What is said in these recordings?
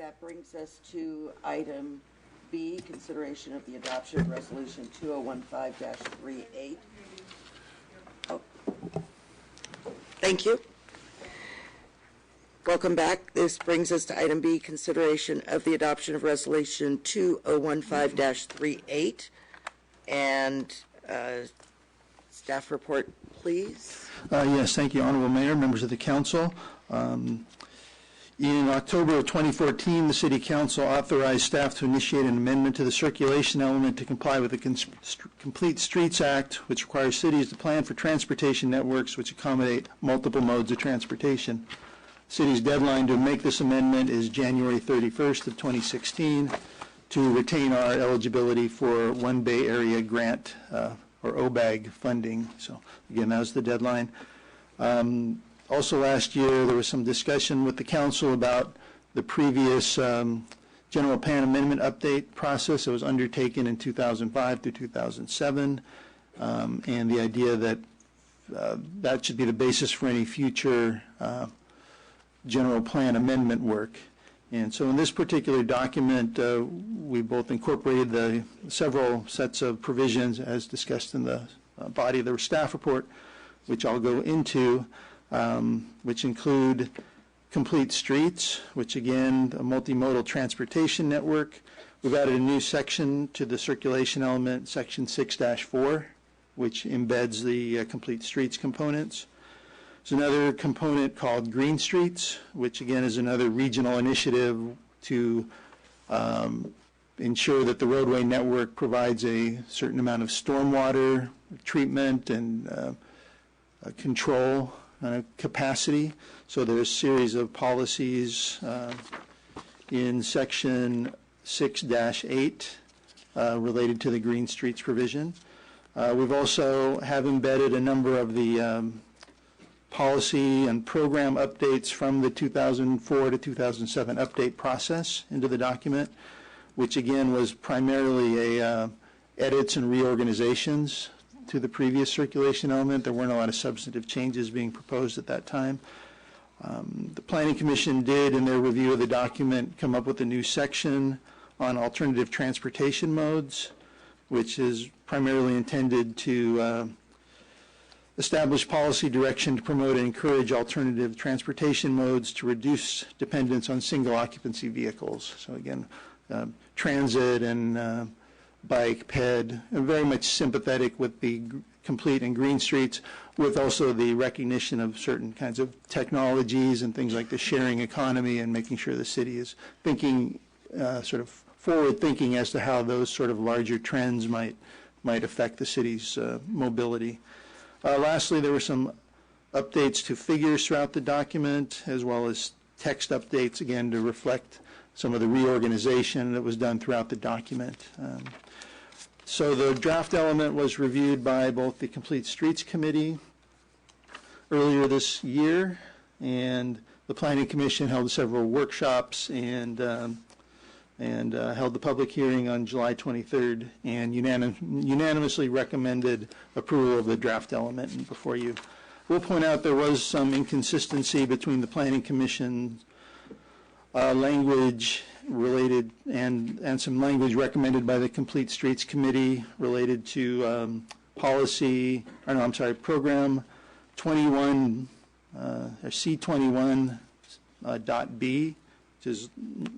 that brings us to item B, consideration of the adoption of resolution 2015-38. Oh. Thank you. Welcome back. This brings us to item B, consideration of the adoption of resolution 2015-38. And staff report, please. Yes, thank you, Honorable Mayor, members of the council. In October of 2014, the City Council authorized staff to initiate an amendment to the circulation element to comply with the Complete Streets Act, which requires cities to plan for transportation networks which accommodate multiple modes of transportation. The city's deadline to make this amendment is January 31st of 2016 to retain our eligibility for One Bay Area Grant or OBAG funding. So again, that was the deadline. Also last year, there was some discussion with the council about the previous general plan amendment update process that was undertaken in 2005 through 2007, and the idea that that should be the basis for any future general plan amendment work. And so in this particular document, we both incorporated the several sets of provisions as discussed in the body of the staff report, which I'll go into, which include complete streets, which again, a multimodal transportation network. We've added a new section to the circulation element, section 6-4, which embeds the complete streets components. There's another component called Green Streets, which again is another regional initiative to ensure that the roadway network provides a certain amount of stormwater treatment and control capacity. So there's a series of policies in section 6-8 related to the Green Streets provision. We've also have embedded a number of the policy and program updates from the 2004 to 2007 update process into the document, which again was primarily a edits and reorganizations to the previous circulation element. There weren't a lot of substantive changes being proposed at that time. The Planning Commission did, in their review of the document, come up with a new section on alternative transportation modes, which is primarily intended to establish policy direction to promote and encourage alternative transportation modes to reduce dependence on single occupancy vehicles. So again, transit and bike, ped, very much sympathetic with the complete and green streets, with also the recognition of certain kinds of technologies and things like the sharing economy, and making sure the city is thinking sort of forward thinking as to how those sort of larger trends might affect the city's mobility. Lastly, there were some updates to figures throughout the document, as well as text updates, again, to reflect some of the reorganization that was done throughout the document. So the draft element was reviewed by both the Complete Streets Committee earlier this year, and the Planning Commission held several workshops and held the public hearing on July 23rd and unanimously recommended approval of the draft element before you. We'll point out there was some inconsistency between the Planning Commission language related and some language recommended by the Complete Streets Committee related to program 21 or C21 .b, which is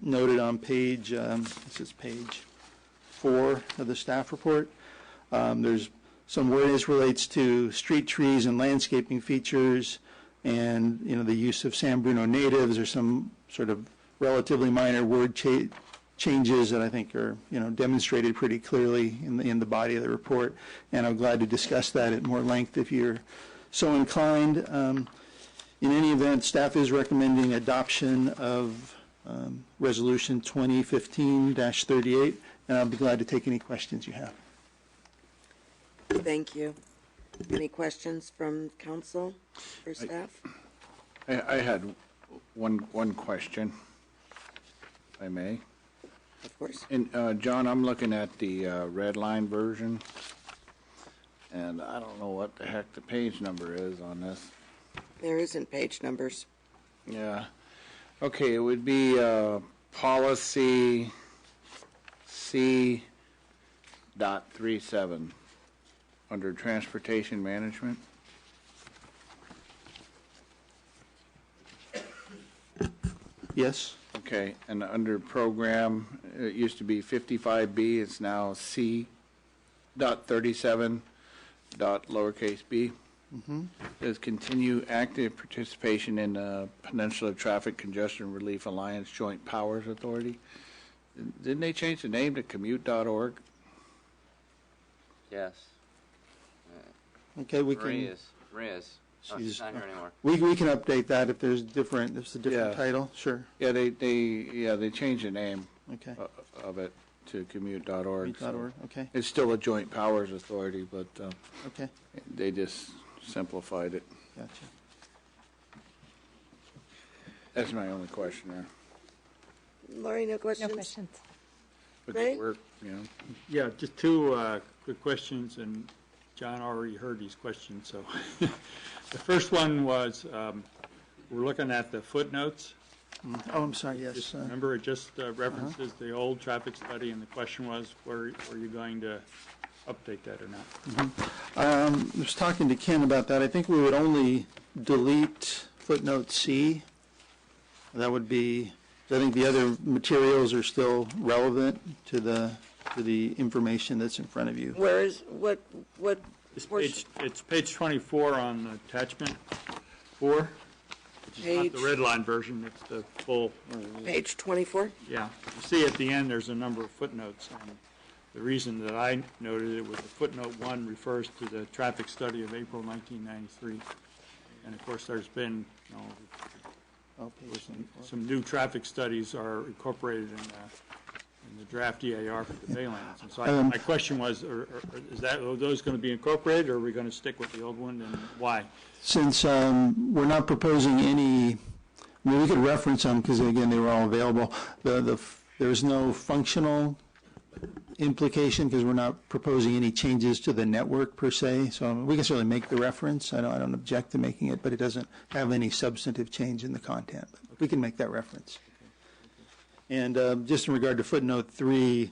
noted on page, this is page 4 of the staff report. There's some word as relates to street trees and landscaping features, and the use of San Bruno natives, or some sort of relatively minor word changes that I think are demonstrated pretty clearly in the body of the report, and I'm glad to discuss that at more length if you're so inclined. In any event, staff is recommending adoption of resolution 2015-38, and I'll be glad to take any questions you have. Thank you. Any questions from council or staff? I had one question, if I may. Of course. And John, I'm looking at the red line version, and I don't know what the heck the page number is on this. There isn't page numbers. Yeah. Okay, it would be policy C.37 under transportation management. Yes? Okay, and under program, it used to be 55B, it's now C.37 lowercase b. Says continue active participation in the Peninsula Traffic Congestion Relief Alliance Joint Powers Authority. Didn't they change the name to commute.org? Yes. Okay, we Marie can, is. Oh, she's not here anymore. we can update that if there's a different Yeah. title, sure. Yeah, they changed the name Okay. of it to commute.org. .org, okay, It's still a Joint Powers Authority, but okay, they just simplified it. gotcha. That's my only question there. Lori, no questions? No questions. But Ray? work, you know. Yeah, just two quick questions, and John already heard these questions, so. The first one was, we're looking at the footnotes. Oh, I'm sorry, yes. Just remember, it just references the old traffic study, and the question was, were you going to update that or not? I was talking to Ken about that. I think we would only delete footnote C. That would be, I think the other materials are still relevant to the information that's in front of you. Where is, what, It's page 24 on attachment 4, which is not the Page- red line version, it's the full, page 24? yeah. You see at the end, there's a number of footnotes, and the reason that I noted it was the footnote 1 refers to the traffic study of April 1993. And of course, there's been, Oh, page 24. some new traffic studies are incorporated in the draft EAR for the Baylands. And so my question was, are those going to be incorporated, or are we going to stick with the old one, and why? Since we're not proposing any, I mean, we could reference them because, again, they were all available. There's no functional implication because we're not proposing any changes to the network per se. So we can certainly make the reference. I don't object to making it, but it doesn't have any substantive change in the content. But we can make that reference. And just in regard to footnote 3,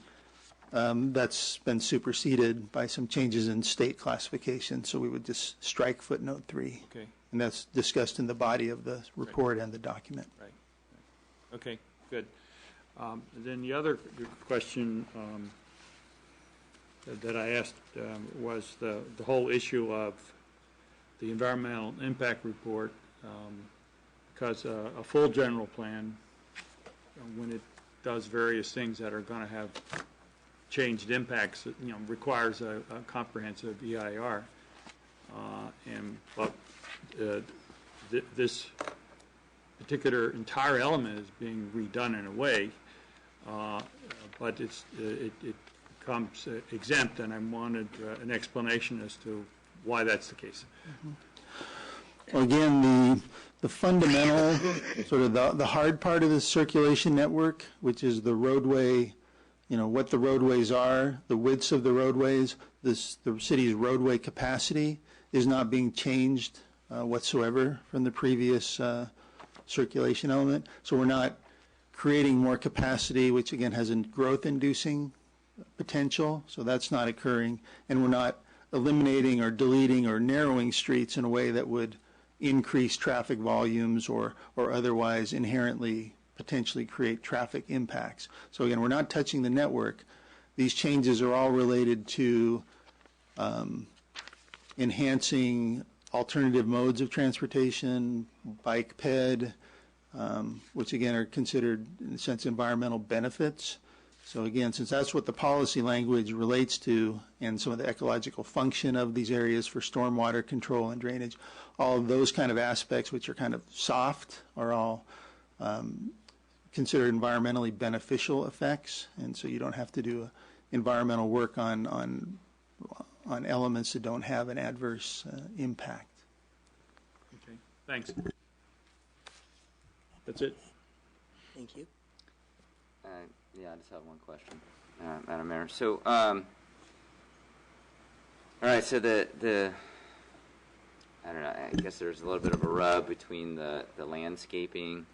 that's been superseded by some changes in state classification, so we would just strike footnote 3. Okay, And that's discussed in the body of the report and the document. right. Okay, good. Then the other question that I asked was the whole issue of the environmental impact report, because a full general plan, when it does various things that are going to have changed impacts, requires a comprehensive EIR. But this particular entire element is being redone in a way, but it becomes exempt, and I wanted an explanation as to why that's the case. Well, again, the fundamental, sort of the hard part of the circulation network, which is the roadway, what the roadways are, the widths of the roadways, the city's roadway capacity is not being changed whatsoever from the previous circulation element. So we're not creating more capacity, which again has a growth-inducing potential, so that's not occurring. And we're not eliminating or deleting or narrowing streets in a way that would increase traffic volumes or otherwise inherently potentially create traffic impacts. So again, we're not touching the network. These changes are all related to enhancing alternative modes of transportation, bike ped, which again are considered in a sense environmental benefits. So again, since that's what the policy language relates to and some of the ecological function of these areas for stormwater control and drainage, all of those kind of aspects which are kind of soft are all considered environmentally beneficial effects, and so you don't have to do environmental work on elements that don't have an adverse impact. Okay, thanks. That's it. Thank you. Yeah, I just have one question, Madam Mayor. So, all right, so I don't know, I guess there's a little bit of a rub between the landscaping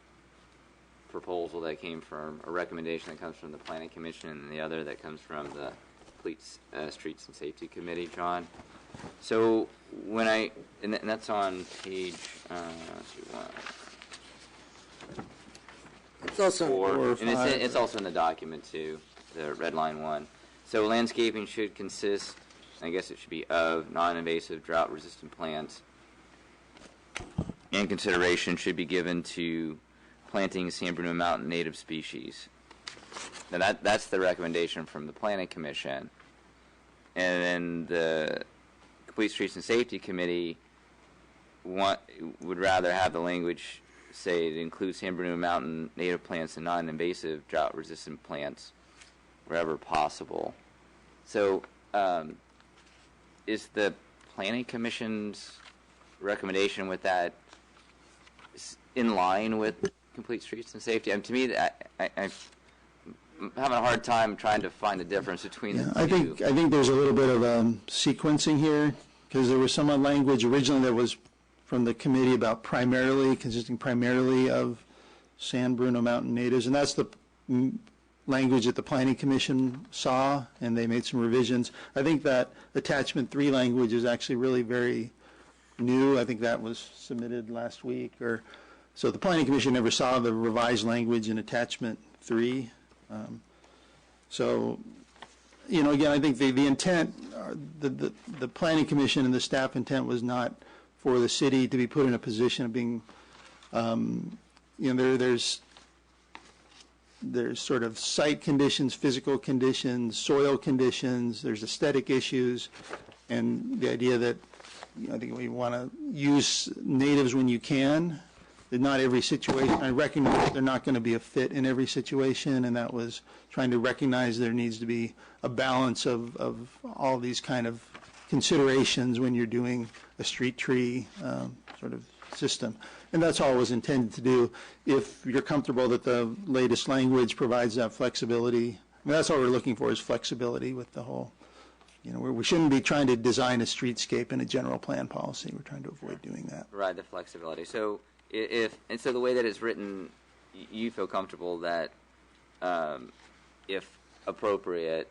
proposal that came from, a recommendation that comes from the Planning Commission, and the other that comes from the Complete Streets and Safety Committee, John. So when and that's on page, let's see, It's also, four, and it's also in the document too, the red line one. So landscaping should consist, I guess it should be of non-invasive drought-resistant plants, and consideration should be given to planting San Bruno Mountain native species. Now that's the recommendation from the Planning Commission. And then the Complete Streets and Safety Committee would rather have the language say it includes San Bruno Mountain native plants and non-invasive drought-resistant plants wherever possible. So is the Planning Commission's recommendation with that in line with Complete Streets and Safety? I mean, to me, I'm having a hard time trying to find the difference between the two. I think there's a little bit of sequencing here, because there was some language originally that was from the committee about consisting primarily of San Bruno Mountain natives, and that's the language that the Planning Commission saw, and they made some revisions. I think that attachment 3 language is actually really very new. I think that was submitted last week, so the Planning Commission never saw the revised language in attachment 3. So, again, I think the intent, the Planning Commission and the staff intent was not for the city to be put in a position of being, there's sort of site conditions, physical conditions, soil conditions, there's aesthetic issues, and the idea that, I think we want to use natives when you can. Not every situation, I recognize they're not going to be a fit in every situation, and that was trying to recognize there needs to be a balance of all these kind of considerations when you're doing a street tree sort of system. And that's all it was intended to do. If you're comfortable that the latest language provides that flexibility, I mean, that's all we're looking for is flexibility with the whole, we shouldn't be trying to design a streetscape in a general plan policy. We're trying to avoid doing that. Right, the flexibility. So so the way that it's written, you feel comfortable that if appropriate,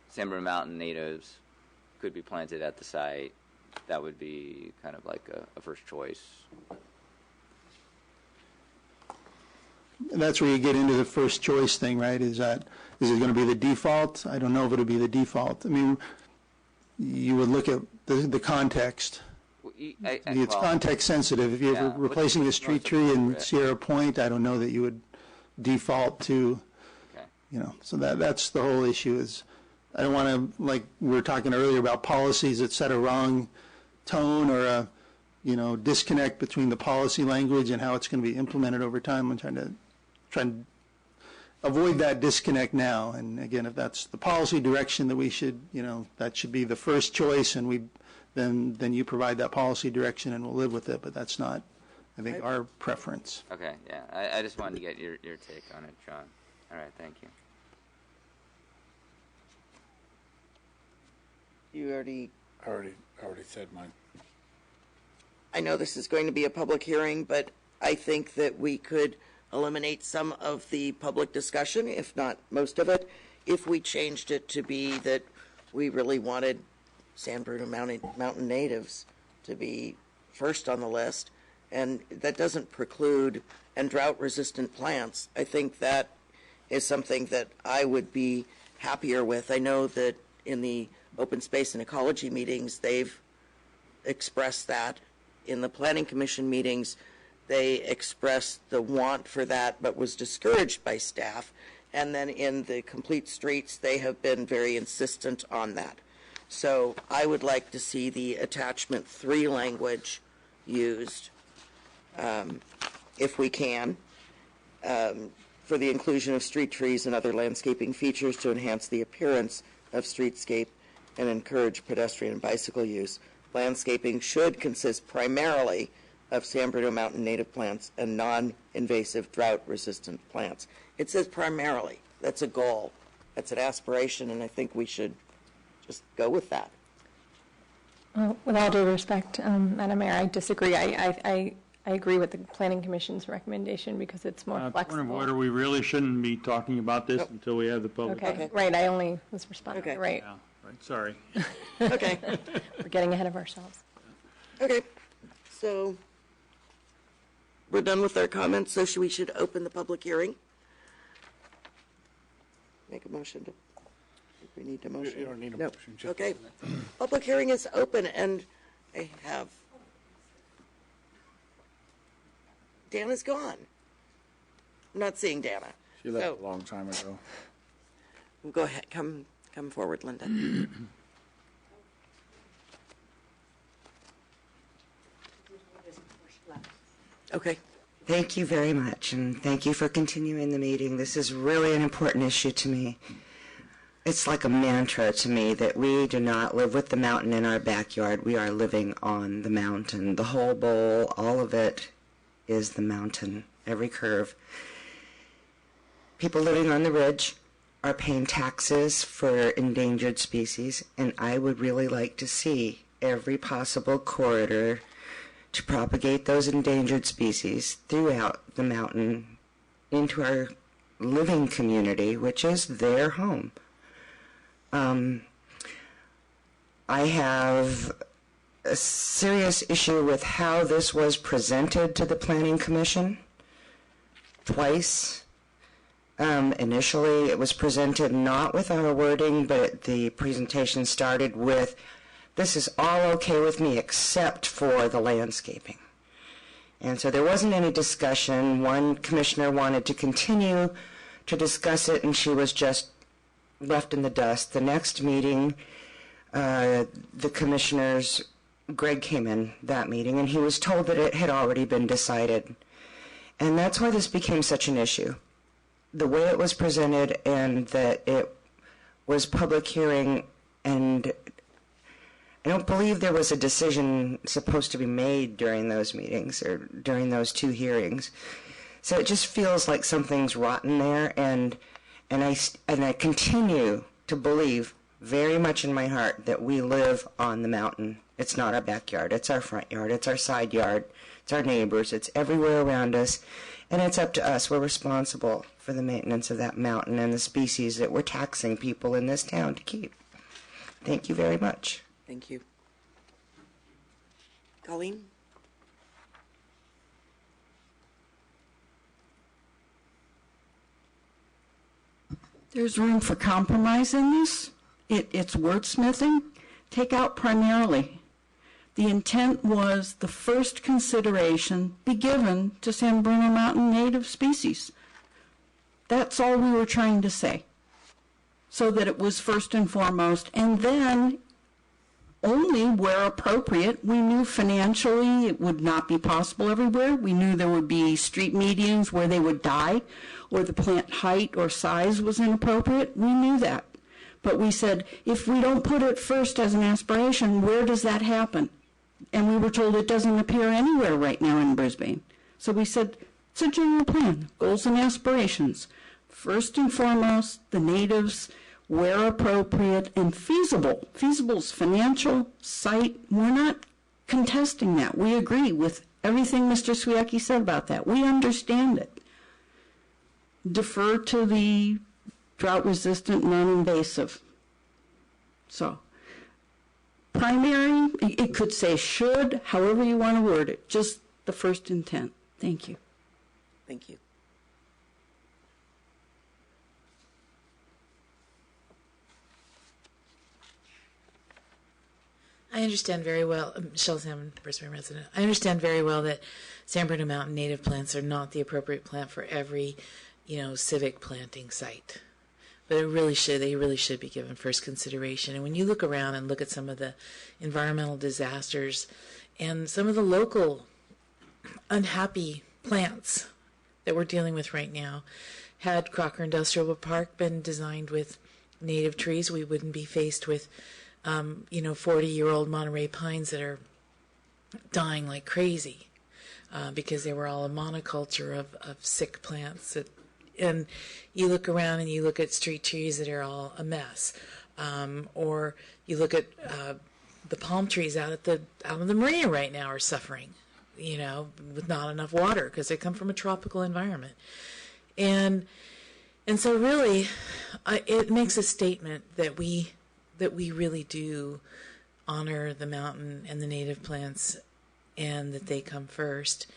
San Bruno Mountain natives could be planted at the site. That would be kind of like a first choice. And that's where you get into the first choice thing, right? Is it going to be the default? I don't know if it'll be the default. I mean, you would look at the context. It's context sensitive. If you're replacing a street tree in Sierra Point, I don't know that you would default to, so that's the whole issue. Is I don't want to, like we were talking earlier about policies that set a wrong tone or a, disconnect between the policy language and how it's going to be implemented over time. I'm trying to avoid that disconnect now. And again, if that's the policy direction that we should, that should be the first choice, and then you provide that policy direction and we'll live with it. But that's not, I think, our preference. Okay, yeah. I just wanted to get your take on it, John. All right, thank you. you already, I already said mine. I know this is going to be a public hearing, but I think that we could eliminate some of the public discussion, if not most of it, if we changed it to be that we really wanted San Bruno Mountain natives to be first on the list, and that doesn't preclude, and drought-resistant plants. I think that is something that I would be happier with. I know that in the open space and ecology meetings, they've expressed that. In the Planning Commission meetings, they expressed the want for that, but was discouraged by staff. And then in the Complete Streets, they have been very insistent on that. So I would like to see the attachment 3 language used, if we can, for the inclusion of street trees and other landscaping features to enhance the appearance of streetscape and encourage pedestrian and bicycle use. Landscaping should consist primarily of San Bruno Mountain native plants and non-invasive drought-resistant plants. It says primarily. That's a goal. That's an aspiration, and I think we should just go with that. Well, with all due respect, Madam Mayor, I disagree. I I agree with the Planning Commission's recommendation because it's more Point flexible. of order, we really shouldn't be talking about this Nope. until we have the public. Okay, Okay. right, I only was responding, Okay. right. Yeah, right, sorry. Okay, We're getting ahead of ourselves. okay. So we're done with our comments, so we should open the public hearing. Make a motion to, if we need a motion. You don't need a No. motion, just Okay. open Public hearing is open, and I have, Dana's gone. I'm not seeing Dana. She left So- a long time ago. Go ahead, come forward, Linda. Okay, Thank you very much, and thank you for continuing the meeting. This is really an important issue to me. It's like a mantra to me that we do not live with the mountain in our backyard. We are living on the mountain. The whole bowl, all of it is the mountain, every curve. People living on the ridge are paying taxes for endangered species, and I would really like to see every possible corridor to propagate those endangered species throughout the mountain into our living community, which is their home. I have a serious issue with how this was presented to the Planning Commission twice. Initially, it was presented not with our wording, but the presentation started with, "This is all okay with me except for the landscaping." And so there wasn't any discussion. One commissioner wanted to continue to discuss it, and she was just left in the dust. The next meeting, the commissioners, Greg came in that meeting, and he was told that it had already been decided. And that's why this became such an issue. The way it was presented and that it was public hearing, and I don't believe there was a decision supposed to be made during those meetings or during those two hearings. So it just feels like something's rotten there, and I continue to believe very much in my heart that we live on the mountain. It's not our backyard, it's our front yard, it's our side yard, it's our neighbors, it's everywhere around us, and it's up to us. We're responsible for the maintenance of that mountain and the species that we're taxing people in this town to keep. Thank you very much. thank you. Colleen? There's room for compromise in this. It's wordsmithing. Take out primarily. The intent was the first consideration be given to San Bruno Mountain native species. That's all we were trying to say. So that it was first and foremost, and then only where appropriate. We knew financially it would not be possible everywhere. We knew there would be street medians where they would die, or the plant height or size was inappropriate. We knew that. But we said, if we don't put it first as an aspiration, where does that happen? And we were told it doesn't appear anywhere right now in Brisbane. So we said, it's a general plan, goals and aspirations. First and foremost, the natives, where appropriate and feasible. Feasible is financial, site. We're not contesting that. We agree with everything Mr. Swiecki said about that. We understand it. Defer to the drought-resistant, non-invasive. So, primary, it could say should, however you want to word it, just the first intent. Thank you. Thank you. I understand very well, Michelle Salmon, Brisbane resident. I understand very well that San Bruno Mountain native plants are not the appropriate plant for every, civic planting site. But they really should be given first consideration. And when you look around and look at some of the environmental disasters and some of the local unhappy plants that we're dealing with right now, had Crocker Industrial Park been designed with native trees, we wouldn't be faced with 40-year-old Monterey pines that are dying like crazy because they were all a monoculture of sick plants. And you look around and you look at street trees that are all a mess. Or you look at the palm trees out on the marina right now are suffering with not enough water because they come from a tropical environment. And so really, it makes a statement that we really do honor the mountain and the native plants, and that they come first.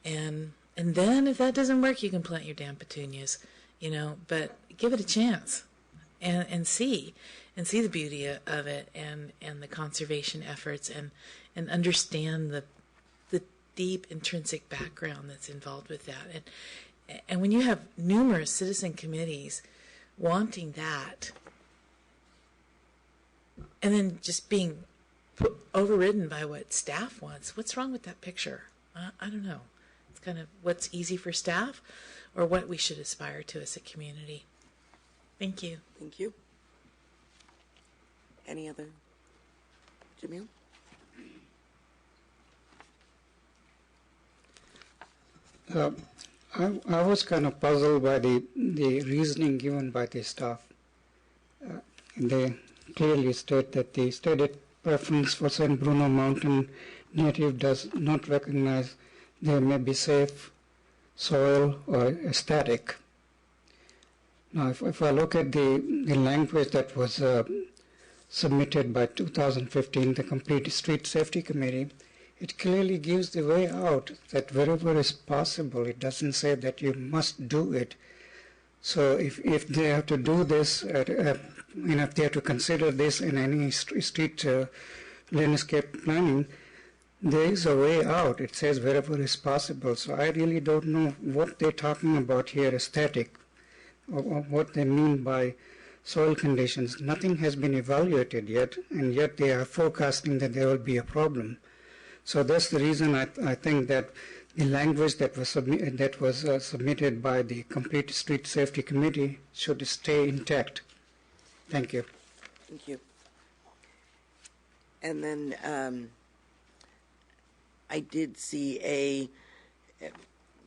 And then if that doesn't work, you can plant your damn petunias, but give it a chance and see the beauty of it and the conservation efforts and understand the deep intrinsic background that's involved with that. And when you have numerous citizen committees wanting that, and then just being overridden by what staff wants, what's wrong with that picture? I don't know. It's kind of what's easy for staff or what we should aspire to as a community. Thank you. Thank you. Any other? Jamil? I was kind of puzzled by the reasoning given by the staff. They clearly state that the stated preference for San Bruno Mountain native does not recognize there may be safe soil or aesthetic. Now, if I look at the language that was submitted by 2015, the Complete Street Safety Committee, it clearly gives the way out that wherever is possible. It doesn't say that you must do it. So if they have to do this, if they have to consider this in any street landscape planning, there is a way out. It says wherever is possible. So I really don't know what they're talking about here, aesthetic, or what they mean by soil conditions. Nothing has been evaluated yet, and yet they are forecasting that there will be a problem. So that's the reason I think that the language that was submitted by the Complete Street Safety Committee should stay intact. Thank you. Thank you. And then I did see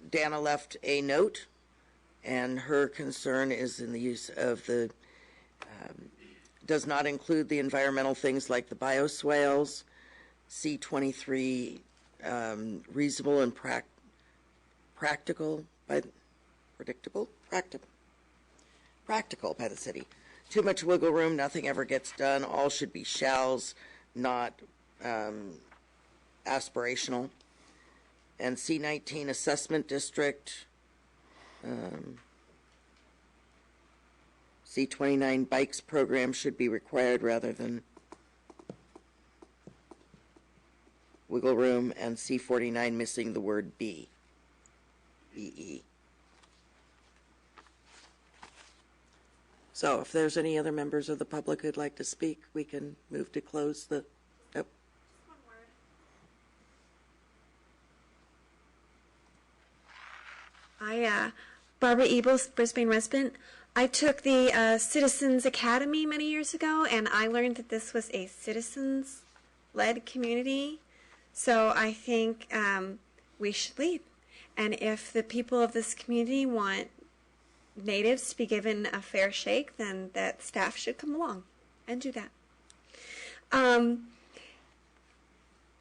Dana left a note, and her concern is in the use of the, does not include the environmental things like the bioswales, C23, reasonable and practical by the city. Too much wiggle room, nothing ever gets done. All should be shalls, not aspirational. And C19 assessment district, C29 bikes program should be required rather than wiggle room, and C49 missing the word B. BE. So if there's any other members of the public who'd like to speak, we can move to close the, oh. Barbara Ebels, Brisbane resident. I took the Citizens Academy many years ago, and I learned that this was a citizens-led community. So I think we should lead. And if the people of this community want natives to be given a fair shake, then that staff should come along and do that. And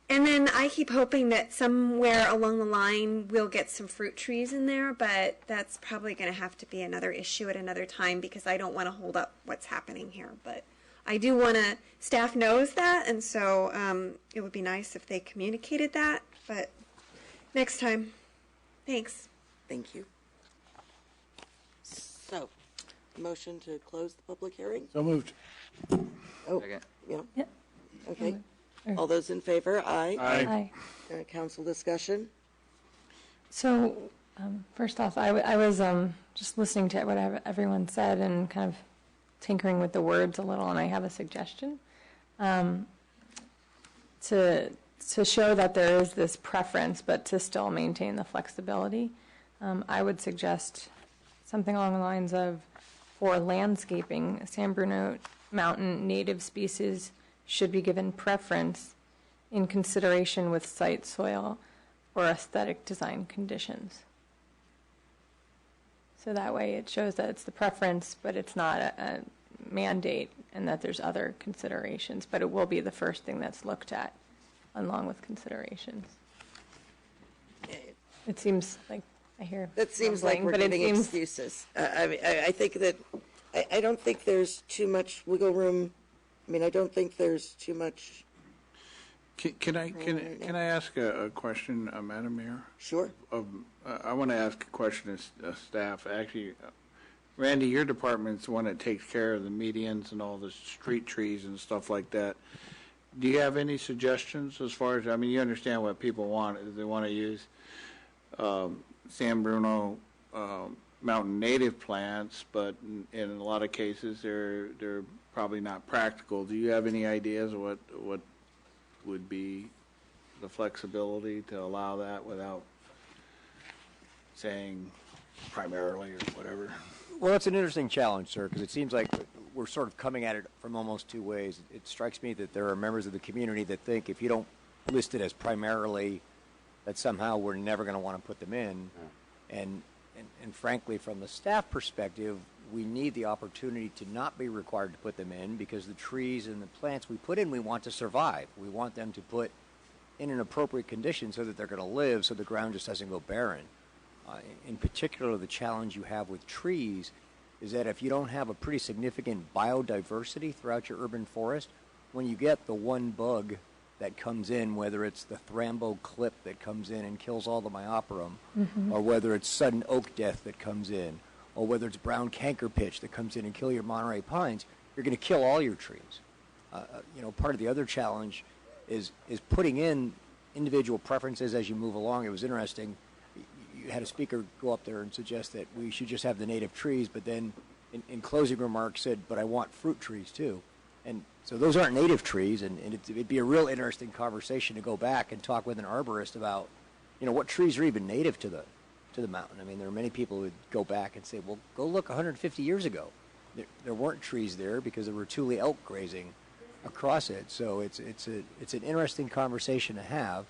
then I keep hoping that somewhere along the line we'll get some fruit trees in there, but that's probably going to have to be another issue at another time because I don't want to hold up what's happening here. But I do want to, staff knows that, and so it would be nice if they communicated that, but next time. Thanks. Thank you. So, motion to close the public hearing? So moved. Oh, Second. yeah. Yep. Okay. All those in favor? Aye. Aye. Council discussion? So, first off, I was just listening to what everyone said and kind of tinkering with the words a little, and I have a suggestion to show that there is this preference, but to still maintain the flexibility. I would suggest something along the lines of, for landscaping, San Bruno Mountain native species should be given preference in consideration with site soil or aesthetic design conditions. So that way it shows that it's the preference, but it's not a mandate, and that there's other considerations, but it will be the first thing that's looked at along with considerations. It seems like I hear. That seems like mumbling, we're but it giving seems- excuses. I think that, I don't think there's too much wiggle room. I mean, I don't think there's too much. Can I ask a question, Madam Mayor? Sure. I want to ask a question of staff. Actually, Randy, your department's the one that takes care of the medians and all the street trees and stuff like that. Do you have any suggestions as far as, I mean, you understand what people want. They want to use San Bruno mountain native plants, but in a lot of cases, they're probably not practical. Do you have any ideas of what would be the flexibility to allow that without saying primarily or whatever? Well, it's an interesting challenge, sir, because it seems like we're sort of coming at it from almost two ways. It strikes me that there are members of the community that think if you don't list it as primarily, that somehow we're never going to want to put them in. And frankly, from the staff perspective, we need the opportunity to not be required to put them in, because the trees and the plants we put in, we want to survive. We want them to put in an appropriate condition so that they're going to live, so the ground just doesn't go barren. In particular, the challenge you have with trees is that if you don't have a pretty significant biodiversity throughout your urban forest, when you get the one bug that comes in, whether it's the Thrambo clip that comes in and kills all the myopterum, or whether it's sudden oak death that comes in, or whether it's brown canker pitch that comes in and kill your Monterey pines, you're going to kill all your trees. Part of the other challenge is putting in individual preferences as you move along. It was interesting. You had a speaker go up there and suggest that we should just have the native trees, but then in closing remarks said, but I want fruit trees too. And so those aren't native trees, and it'd be a real interesting conversation to go back and talk with an arborist about, what trees are even native to the mountain. I mean, there are many people who would go back and say, well, go look 150 years ago. There weren't trees there because there were Thule elk grazing across it. So it's an interesting conversation to have,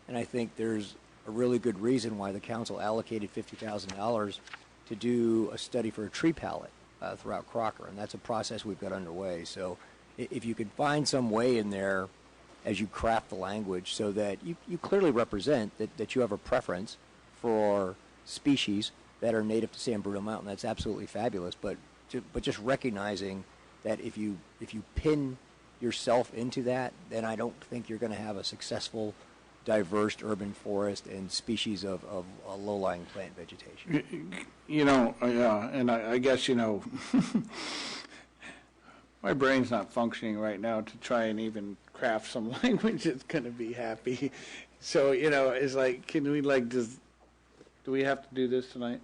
and I think there's a really good reason why the council allocated $50,000 to do a study for a tree palette throughout Crocker, and that's a process we've got underway. So if you could find some way in there as you craft the language so that you clearly represent that you have a preference for species that are native to San Bruno Mountain, that's absolutely fabulous. But just recognizing that if you pin yourself into that, then I don't think you're going to have a successful, diverse urban forest and species of low-lying plant vegetation. And I guess, my brain's not functioning right now to try and even craft some language that's going to be happy. So, it's like, can we do we have to do this tonight?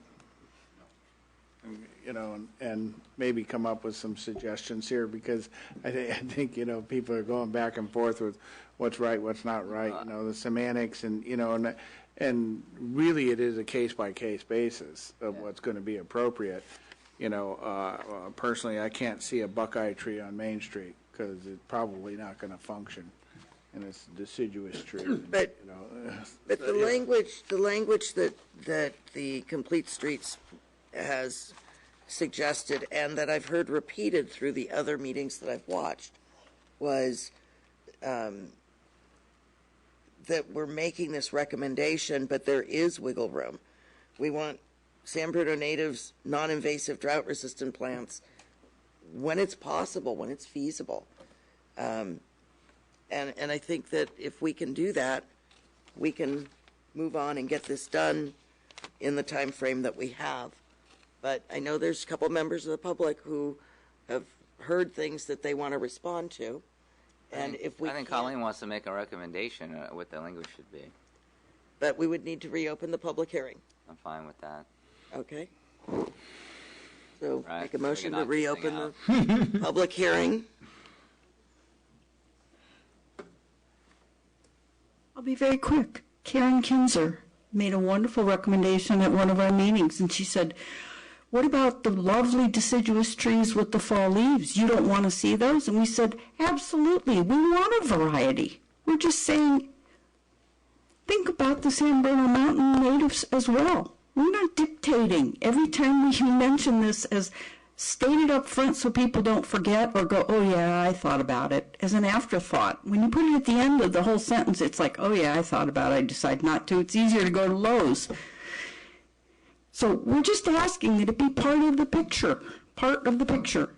And maybe come up with some suggestions here, because I think people are going back and forth with what's right, what's not right, the semantics, and and really it is a case-by-case basis of what's going to be appropriate. Personally, I can't see a buckeye tree on Main Street because it's probably not going to function, and it's a deciduous tree. But the language that the Complete Streets has suggested, and that I've heard repeated through the other meetings that I've watched, was that we're making this recommendation, but there is wiggle room. We want San Bruno natives, non-invasive, drought-resistant plants when it's possible, when it's feasible. And I think that if we can do that, we can move on and get this done in the time frame that we have. But I know there's a couple members of the public who have heard things that they want to respond to. And if we I think Colleen wants to make a recommendation what the language should be. But we would need to reopen the public hearing. I'm fine with that. Okay. So Right. make a motion So we to can knock this reopen the public hearing. I'll be very quick. Karen Kinzer made a wonderful recommendation at one of our meetings, and she said, what about the lovely deciduous trees with the fall leaves? You don't want to see those? And we said, absolutely, we want a variety. We're just saying, think about the San Bruno Mountain natives as well. We're not dictating every time we mention this as State it up front so people don't forget or go, oh yeah, I thought about it, as an afterthought. When you put it at the end of the whole sentence, it's like, oh yeah, I thought about it, I decided not to. It's easier to go to Lowe's. So we're just asking that it be part of the picture.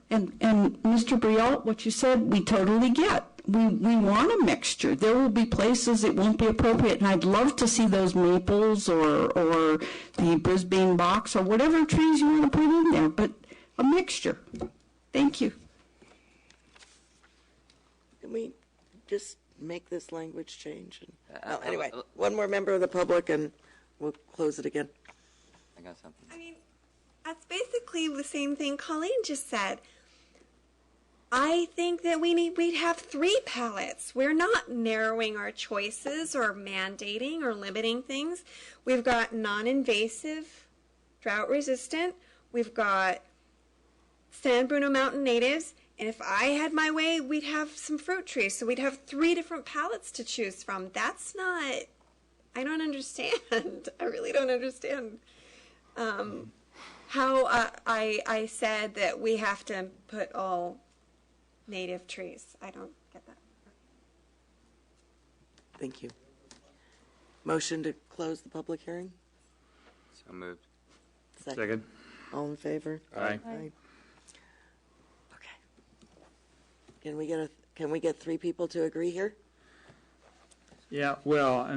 And Mr. Brialt, what you said, we totally get. We want a mixture. There will be places it won't be appropriate, and I'd love to see those maples or the Brisbane box or whatever trees you want to put in there, but a mixture. Thank you. Can we just make this language change? Well, anyway, one more member of the public, and we'll close it again. I got something. I mean, that's basically the same thing Colleen just said. I think that we'd have 3 palettes. We're not narrowing our choices or mandating or limiting things. We've got non-invasive, drought-resistant. We've got San Bruno Mountain natives. And if I had my way, we'd have some fruit trees. So we'd have 3 different palettes to choose from. That's not, I don't understand. I really don't understand how I said that we have to put all native trees. I don't get that. Thank you. Motion to close the public hearing? So moved. Second. All in favor? Aye. Okay. Can we get 3 people to agree here? Yeah, well,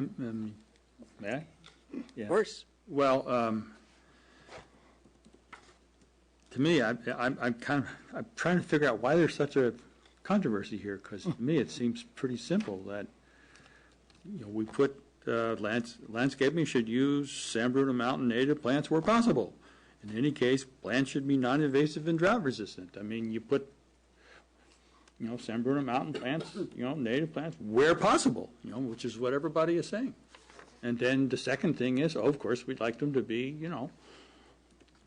may I? Yeah. Of course. Well, to me, I'm trying to figure out why there's such a controversy here, because to me it seems pretty simple that, we put landscaping should use San Bruno Mountain native plants where possible. In any case, plants should be non-invasive and drought resistant. I mean, you put, San Bruno Mountain plants, native plants where possible, which is what everybody is saying. And then the second thing is, of course, we'd like them to be,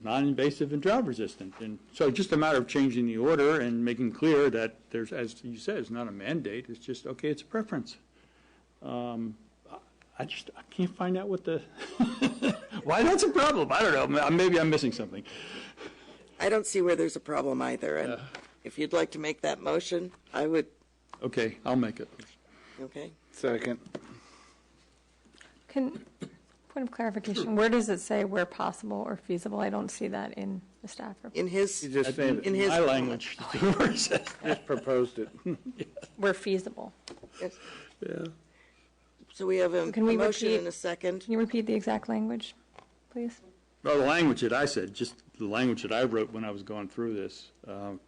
non-invasive and drought resistant. And so just a matter of changing the order and making clear that there's, as you said, it's not a mandate, it's just, okay, it's a preference. I can't find out what the, why that's a problem. I don't know, maybe I'm missing something. I don't see where there's a problem either, and if you'd like to make that motion, I would. Okay, I'll make it. Okay. Second. Point of clarification, where does it say where possible or feasible? I don't see that in the staff report. In his, You just said in his My language. just proposed it. Where feasible. Yes. Yeah. So we have a Can we motion repeat- and a second. Can you repeat the exact language, please? Well, the language that I said, just the language that I wrote when I was going through this,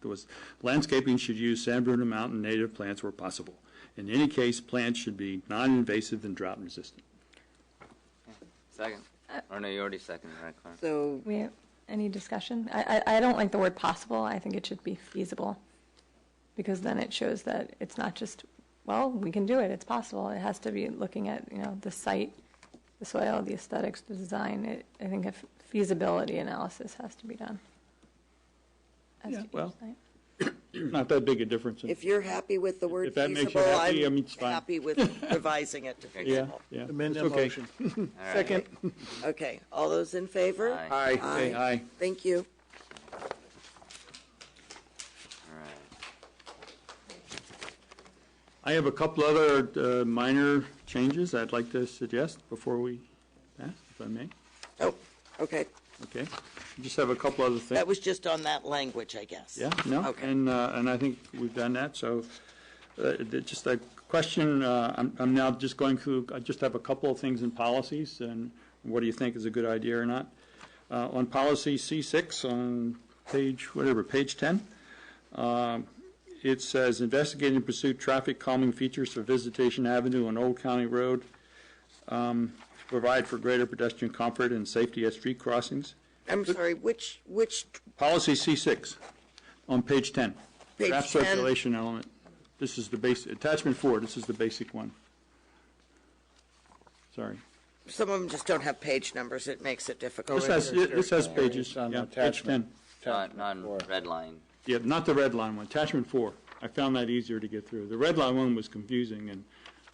was landscaping should use San Bruno Mountain native plants where possible. In any case, plants should be non-invasive and drought resistant. Second. Or no, you already seconded, right, Clara? So We have any discussion? I don't like the word possible. I think it should be feasible, because then it shows that it's not just, well, we can do it, it's possible. It has to be looking at, the site, the soil, the aesthetics, the design. I think a feasibility analysis has to be done. as Yeah, to each well, site. Not that big a difference. if you're happy with the word If that makes you feasible, happy, I mean, I'm it's fine. happy with revising it to Yeah, feasible. yeah. Amend it's that okay. motion. All right. Second. Okay, all those in favor? Aye. Aye. Aye. Thank you. All right. I have a couple other minor changes I'd like to suggest before we pass, if I may. Oh, okay. Okay. Just have a couple other things. That was just on that language, I guess. Yeah, no, Okay. and I think we've done that, so just a question, I'm now just going through, I just have a couple of things in policies, and what do you think is a good idea or not? On policy C6 on page 10, it says investigate and pursue traffic calming features for Visitation Avenue and Old County Road, provide for greater pedestrian comfort and safety at street crossings. I'm sorry, which, Policy C6 on page 10. Page Draft 10. circulation element. This is the basic, attachment 4, this is the basic one. Sorry. some of them just don't have page numbers, it makes it difficult. This has pages, It's on yeah, the page 10. attachment. Non-red line. Yeah, not the red line one, attachment 4. I found that easier to get through. The red line one was confusing, and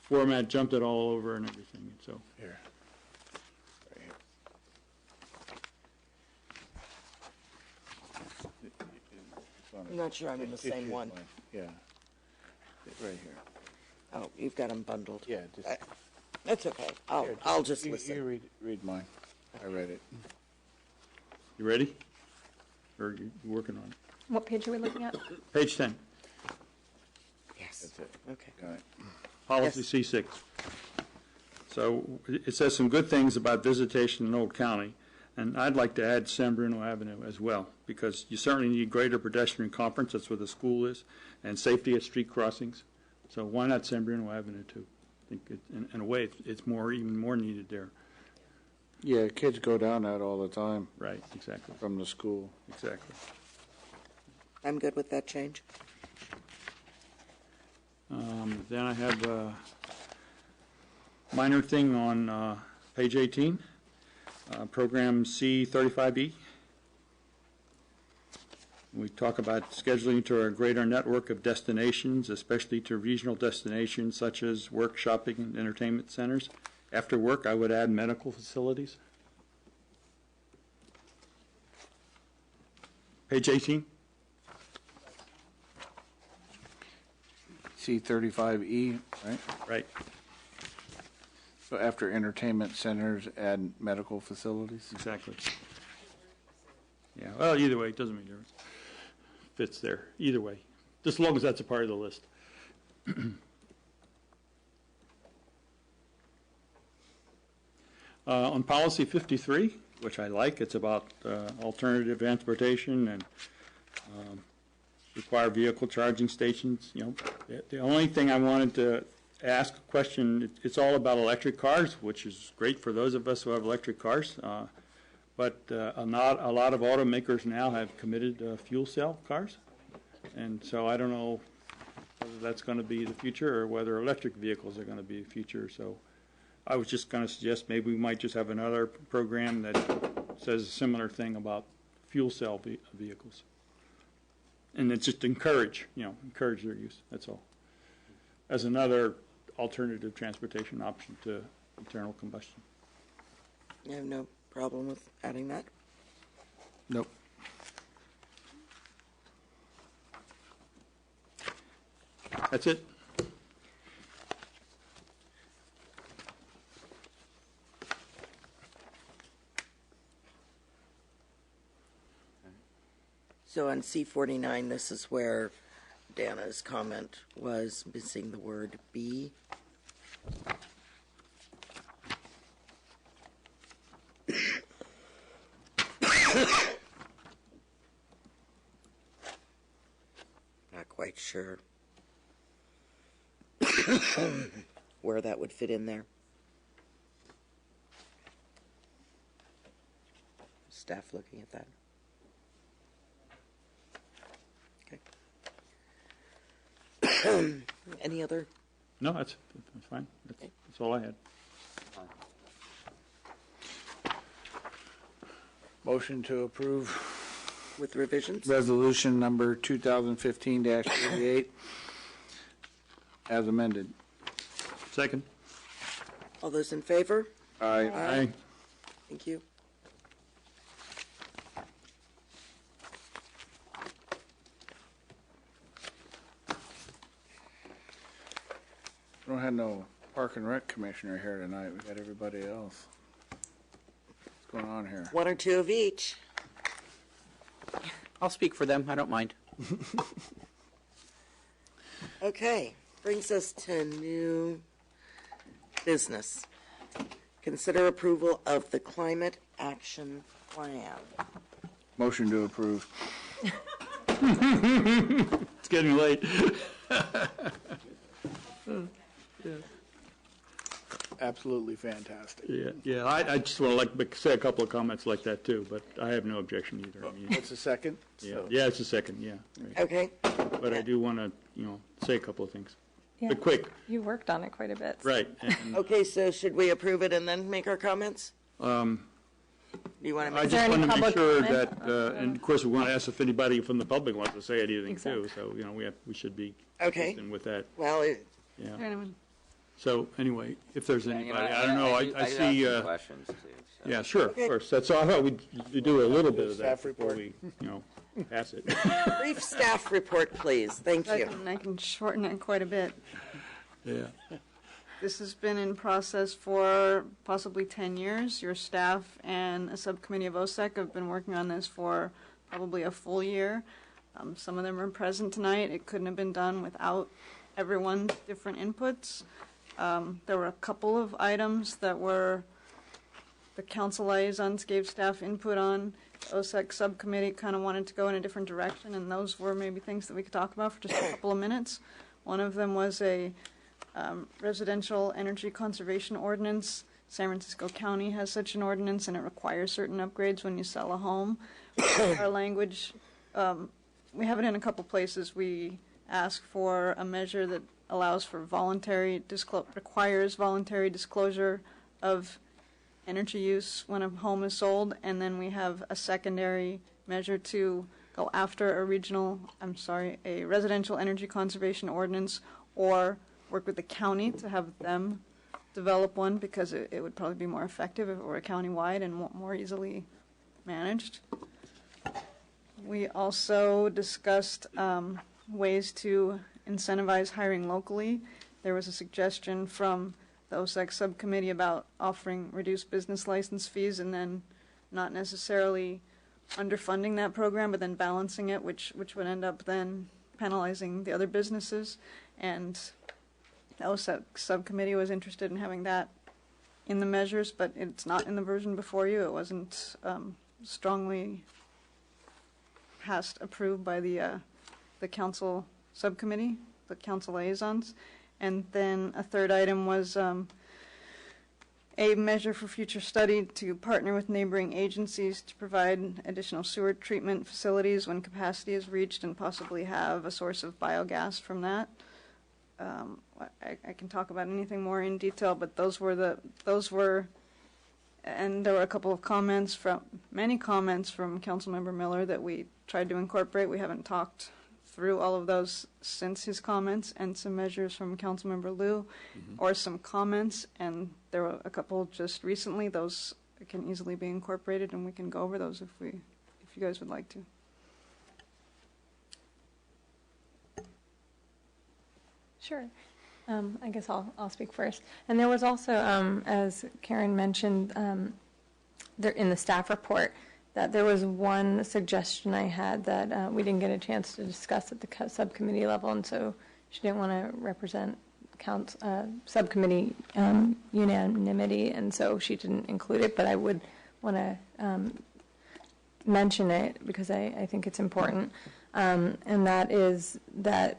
format jumped it all over and everything, so. Here. I'm not sure I'm in the same one. Yeah. Right here. Oh, you've got them bundled. Yeah, just. That's okay. Here, I'll just you listen. read mine. I read it. You ready? Or you working on it? What page are we looking at? Page 10, Yes. That's it. Okay. Got it. policy C6. So it says some good things about visitation in Old County, and I'd like to add San Bruno Avenue as well, because you certainly need greater pedestrian conference, that's where the school is, and safety at street crossings. So why not San Bruno Avenue too? I think in a way, it's even more needed there. Yeah, kids go down that all the time Right, exactly, from the school. exactly. I'm good with that change. Then I have a minor thing on page 18, program C35E. We talk about scheduling to a greater network of destinations, especially to regional destinations such as work, shopping, and entertainment centers. After work, I would add medical facilities. Page 18. C35E, right? Right. So after entertainment centers, add medical facilities? Exactly. Yeah, well, either way, it doesn't make a difference. Fits there, either way, just as long as that's a part of the list. On policy 53, which I like, it's about alternative transportation and require vehicle charging stations. You know, the only thing I wanted to ask a question, it's all about electric cars, which is great for those of us who have electric cars. But a lot of automakers now have committed fuel cell cars. And so I don't know whether that's going to be the future or whether electric vehicles are going to be the future. So I was just going to suggest maybe we might just have another program that says a similar thing about fuel cell vehicles. And it's just encourage their use, that's all. As another alternative transportation option to internal combustion. I have no problem with adding that. Nope. That's it. So on C49, this is where Dana's comment was missing the word be. Not quite sure where that would fit in there. Staff looking at that. Okay. Any other? No, that's fine. That's all I had. Motion to approve With revisions? resolution number 2015-38 as amended. Second. All those in favor? Aye. Aye. Thank you. We don't have no Park and Rec Commissioner here tonight. We got everybody else. What's going on here? One or two of each. I'll speak for them. I don't mind. Okay, brings us to new business. Consider approval of the Climate Action Plan. Motion to approve. It's getting late. Absolutely fantastic. Yeah. I just want to say a couple of comments like that too, but I have no objection either. I mean, What's the second? yeah, it's a second. Yeah. Right. Okay, But I do want to, say a couple of things. Yeah. But quick. You worked on it quite a bit. Right. And, okay, so should we approve it and then make our comments? Do you want to I make? there just any want to make public sure comment? that, and of course, we want to ask if anybody from the public wants to say anything Exactly. too. So, we should be Okay. consistent with that. Well, Yeah. So anyway, if there's anybody, I don't know. I do see. have some questions too. So. Yeah, sure, Okay. of course. That's all. I thought we'd do a little bit of that Staff before report. we, Pass it. Brief staff report, please. Thank you. I can shorten it quite a bit. Yeah. This has been in process for possibly 10 years. Your staff and a subcommittee of OSEC have been working on this for probably a full year. Some of them are present tonight. It couldn't have been done without everyone's different inputs. There were a couple of items that were the council liaisons gave staff input on. The OSEC subcommittee kind of wanted to go in a different direction, and those were maybe things that we could talk about for just a couple of minutes. One of them was a residential energy conservation ordinance. San Francisco County has such an ordinance, and it requires certain upgrades when you sell a home. Our language, we have it in a couple places. We ask for a measure that allows for requires voluntary disclosure of energy use when a home is sold, and then we have a secondary measure to go after a residential energy conservation ordinance, or work with the county to have them develop one, because it would probably be more effective if it were county-wide and more easily managed. We also discussed ways to incentivize hiring locally. There was a suggestion from the OSEC subcommittee about offering reduced business license fees and then not necessarily underfunding that program, but then balancing it, which would end up then penalizing the other businesses. And the OSEC subcommittee was interested in having that in the measures, but it's not in the version before you. It wasn't strongly passed, approved by the council subcommittee, the council liaisons. And then a third item was a measure for future study to partner with neighboring agencies to provide additional sewer treatment facilities when capacity is reached, and possibly have a source of biogas from that. I can talk about anything more in detail, but those were, and there were a couple of many comments from Councilmember Miller that we tried to incorporate. We haven't talked through all of those since his comments, and some measures from Councilmember Liu, or some comments, and there were a couple just recently. Those can easily be incorporated, and we can go over those if you guys would like to. Sure. I guess I'll speak first. And there was also, as Karen mentioned, there in the staff report, that there was one suggestion I had that we didn't get a chance to discuss at the subcommittee level, and so she didn't want to represent subcommittee unanimity, and so she didn't include it, but I would want to mention it because I think it's important, and that is that,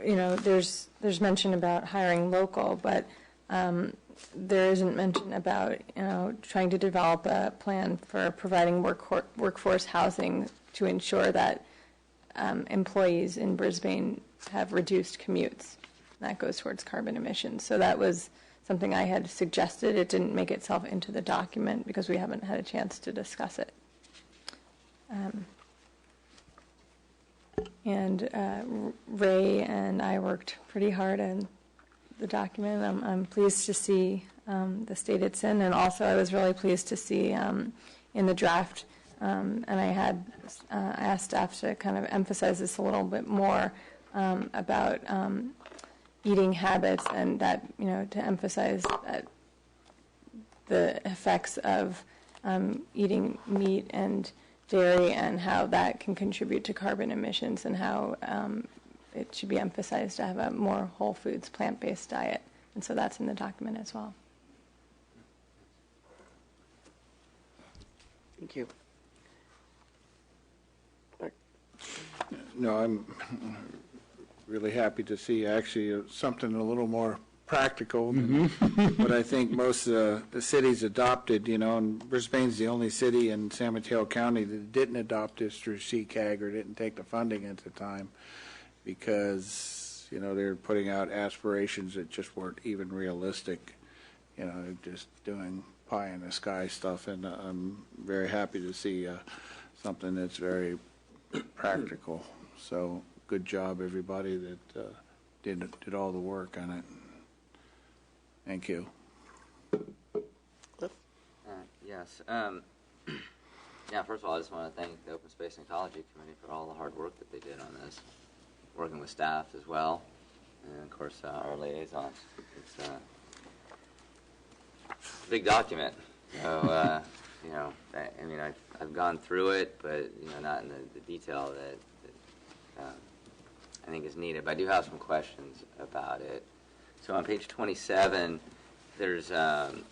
there's mention about hiring local, but there isn't mention about trying to develop a plan for providing workforce housing to ensure that employees in Brisbane have reduced commutes. That goes towards carbon emissions. So that was something I had suggested. It didn't make itself into the document because we haven't had a chance to discuss it. And Ray and I worked pretty hard on the document. I'm pleased to see the state it's in, and also I was really pleased to see in the draft, and I had asked staff to kind of emphasize this a little bit more about eating habits, and that, to emphasize that the effects of eating meat and dairy and how that can contribute to carbon emissions, and how it should be emphasized to have a more whole foods, plant-based diet. And so that's in the document as well. Thank you. No, I'm really happy to see actually something a little more practical than what I think most of the cities adopted, and Brisbane's the only city in San Mateo County that didn't adopt this through CCAG or didn't take the funding at the time, because, they're putting out aspirations that just weren't even realistic, just doing pie in the sky stuff, and I'm very happy to see something that's very practical. So good job, everybody that did all the work on it. Thank you. Yes. Yeah, first of all, I just want to thank the Open Space and Ecology Committee for all the hard work that they did on this, working with staff as well, and of course our liaisons. It's a big document, so you know, I mean, I've gone through it, but you know, not in the detail that I think is needed. But I do have some questions about it. So on page 27, there's the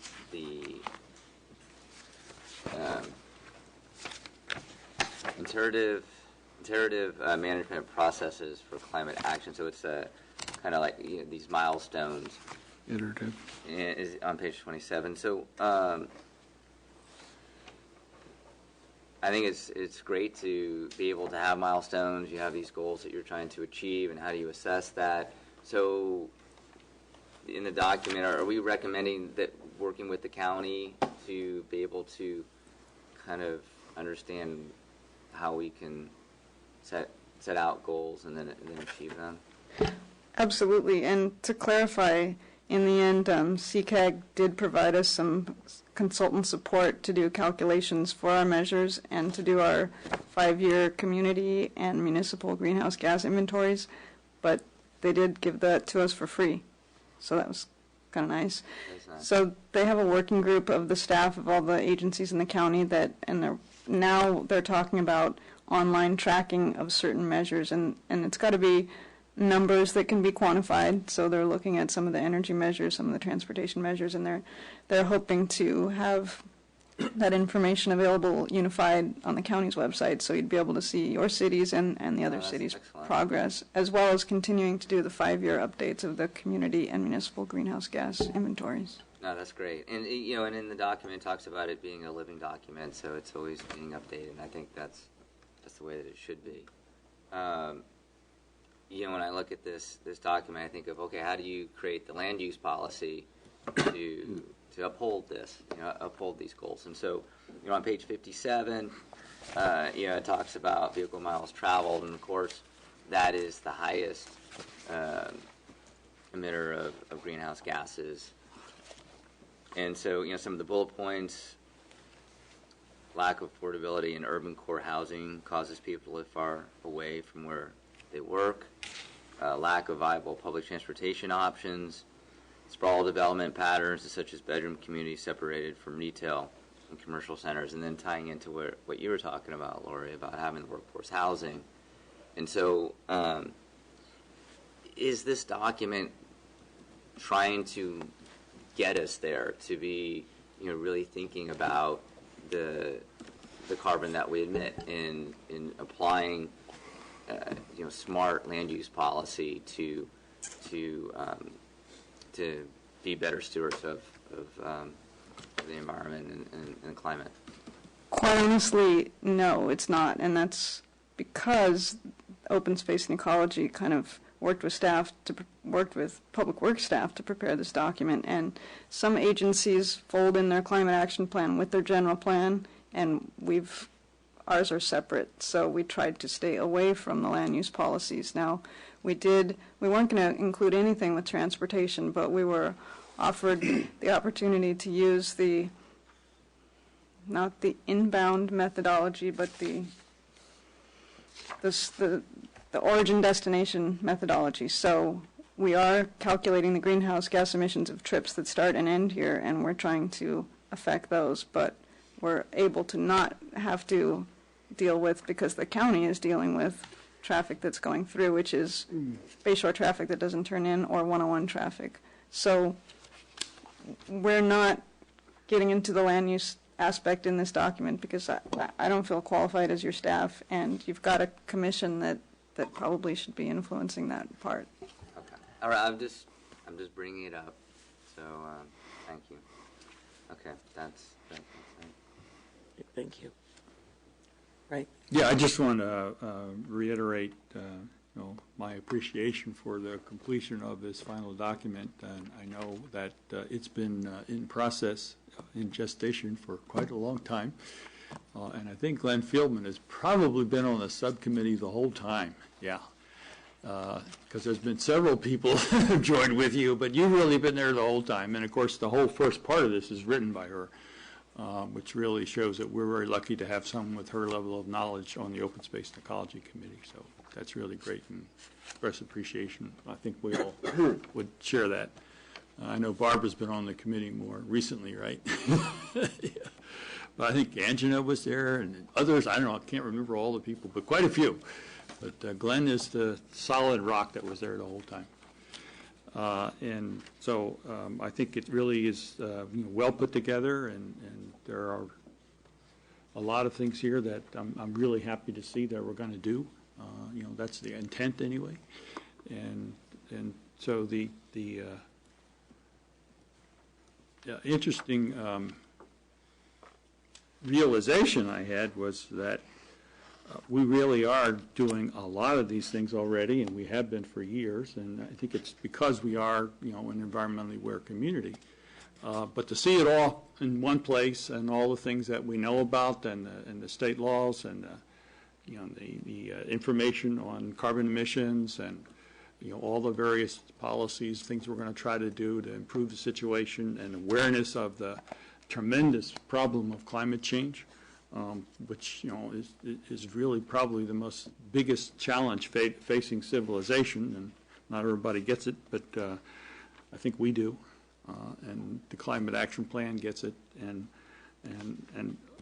iterative management processes for climate action. So it's kind of like, you know, these milestones. Iterative. Is on page 27. So I think it's great to be able to have milestones. You have these goals that you're trying to achieve, and how do you assess that? So in the document, are we recommending that working with the county to be able to kind of understand how we can set out goals and then achieve them? Absolutely. And to clarify, in the end, CCAG did provide us some consultant support to do calculations for our measures and to do our 5-year community and municipal greenhouse gas inventories, but they did give that to us for free. So that was kind of nice. So they have a working group of the staff of all the agencies in the county and they're talking about online tracking of certain measures, and it's got to be numbers that can be quantified. So they're looking at some of the energy measures, some of the transportation measures, and they're hoping to have that information available unified on the county's website, so you'd be able to see your cities and the other cities' progress, as well as continuing to do the 5-year updates of the community and municipal greenhouse gas inventories. No, that's great. And you know, and in the document it talks about it being a living document, so it's always being updated, and I think that's the way that it should be. You know, when I look at this document, I think of, okay, how do you create the land use policy to uphold this, you know, uphold these goals? And so, you know, on page 57, you know, it talks about vehicle miles traveled, and of course, that is the highest emitter of greenhouse gases. And so, you know, some of the bullet points: lack of affordability in urban core housing causes people to live far away from where they work. Lack of viable public transportation options. Sprawl development patterns, such as bedroom communities separated from retail and commercial centers. And then tying into what you were talking about, Lori, about having the workforce housing. And so is this document trying to get us there, to be, you know, really thinking about the carbon that we emit in applying you know, smart land use policy to be better stewards of the environment and climate? Quite honestly, no, it's not, and that's because Open Space and Ecology kind of worked with public works staff to prepare this document, and some agencies fold in their climate action plan with their general plan, and ours are separate, so we tried to stay away from the land use policies. Now, we weren't going to include anything with transportation, but we were offered the opportunity to use not the inbound methodology, but the origin destination methodology. So we are calculating the greenhouse gas emissions of trips that start and end here, and we're trying to affect those, but we're able to not have to deal with, because the county is dealing with traffic that's going through, which is Bayshore traffic that doesn't turn in, or 101 traffic. So we're not getting into the land use aspect in this document, because I don't feel qualified as your staff, and you've got a commission that probably should be influencing that part. Okay. All right. I'm just bringing it up. So thank you. Okay. That's it. Thank you. Right. Yeah, I just want to reiterate, my appreciation for the completion of this final document, and I know that it's been in process, in gestation for quite a long time, and I think Glenn Fieldman has probably been on the subcommittee the whole time. Yeah, because there's been several people that have joined with you, but you've really been there the whole time, and of course the whole first part of this is written by her. which really shows that we're very lucky to have someone with her level of knowledge on the Open Space and Ecology Committee. So that's really great and express appreciation. I think we all would share that. I know Barbara's been on the committee more recently, right? Yeah. But I think Angela was there and others. I don't know. I can't remember all the people, but quite a few. But Glenn is the solid rock that was there the whole time. And so I think it really is well put together, and there are a lot of things here that I'm really happy to see that we're going to do. That's the intent anyway. And so the interesting realization I had was that we really are doing a lot of these things already, and we have been for years, and I think it's because we are, an environmentally aware community. But to see it all in one place and all the things that we know about and the state laws and, the information on carbon emissions and, all the various policies, things we're going to try to do to improve the situation and awareness of the tremendous problem of climate change, which is really probably the most biggest challenge facing civilization, and not everybody gets it, but I think we do, and the Climate Action Plan gets it, and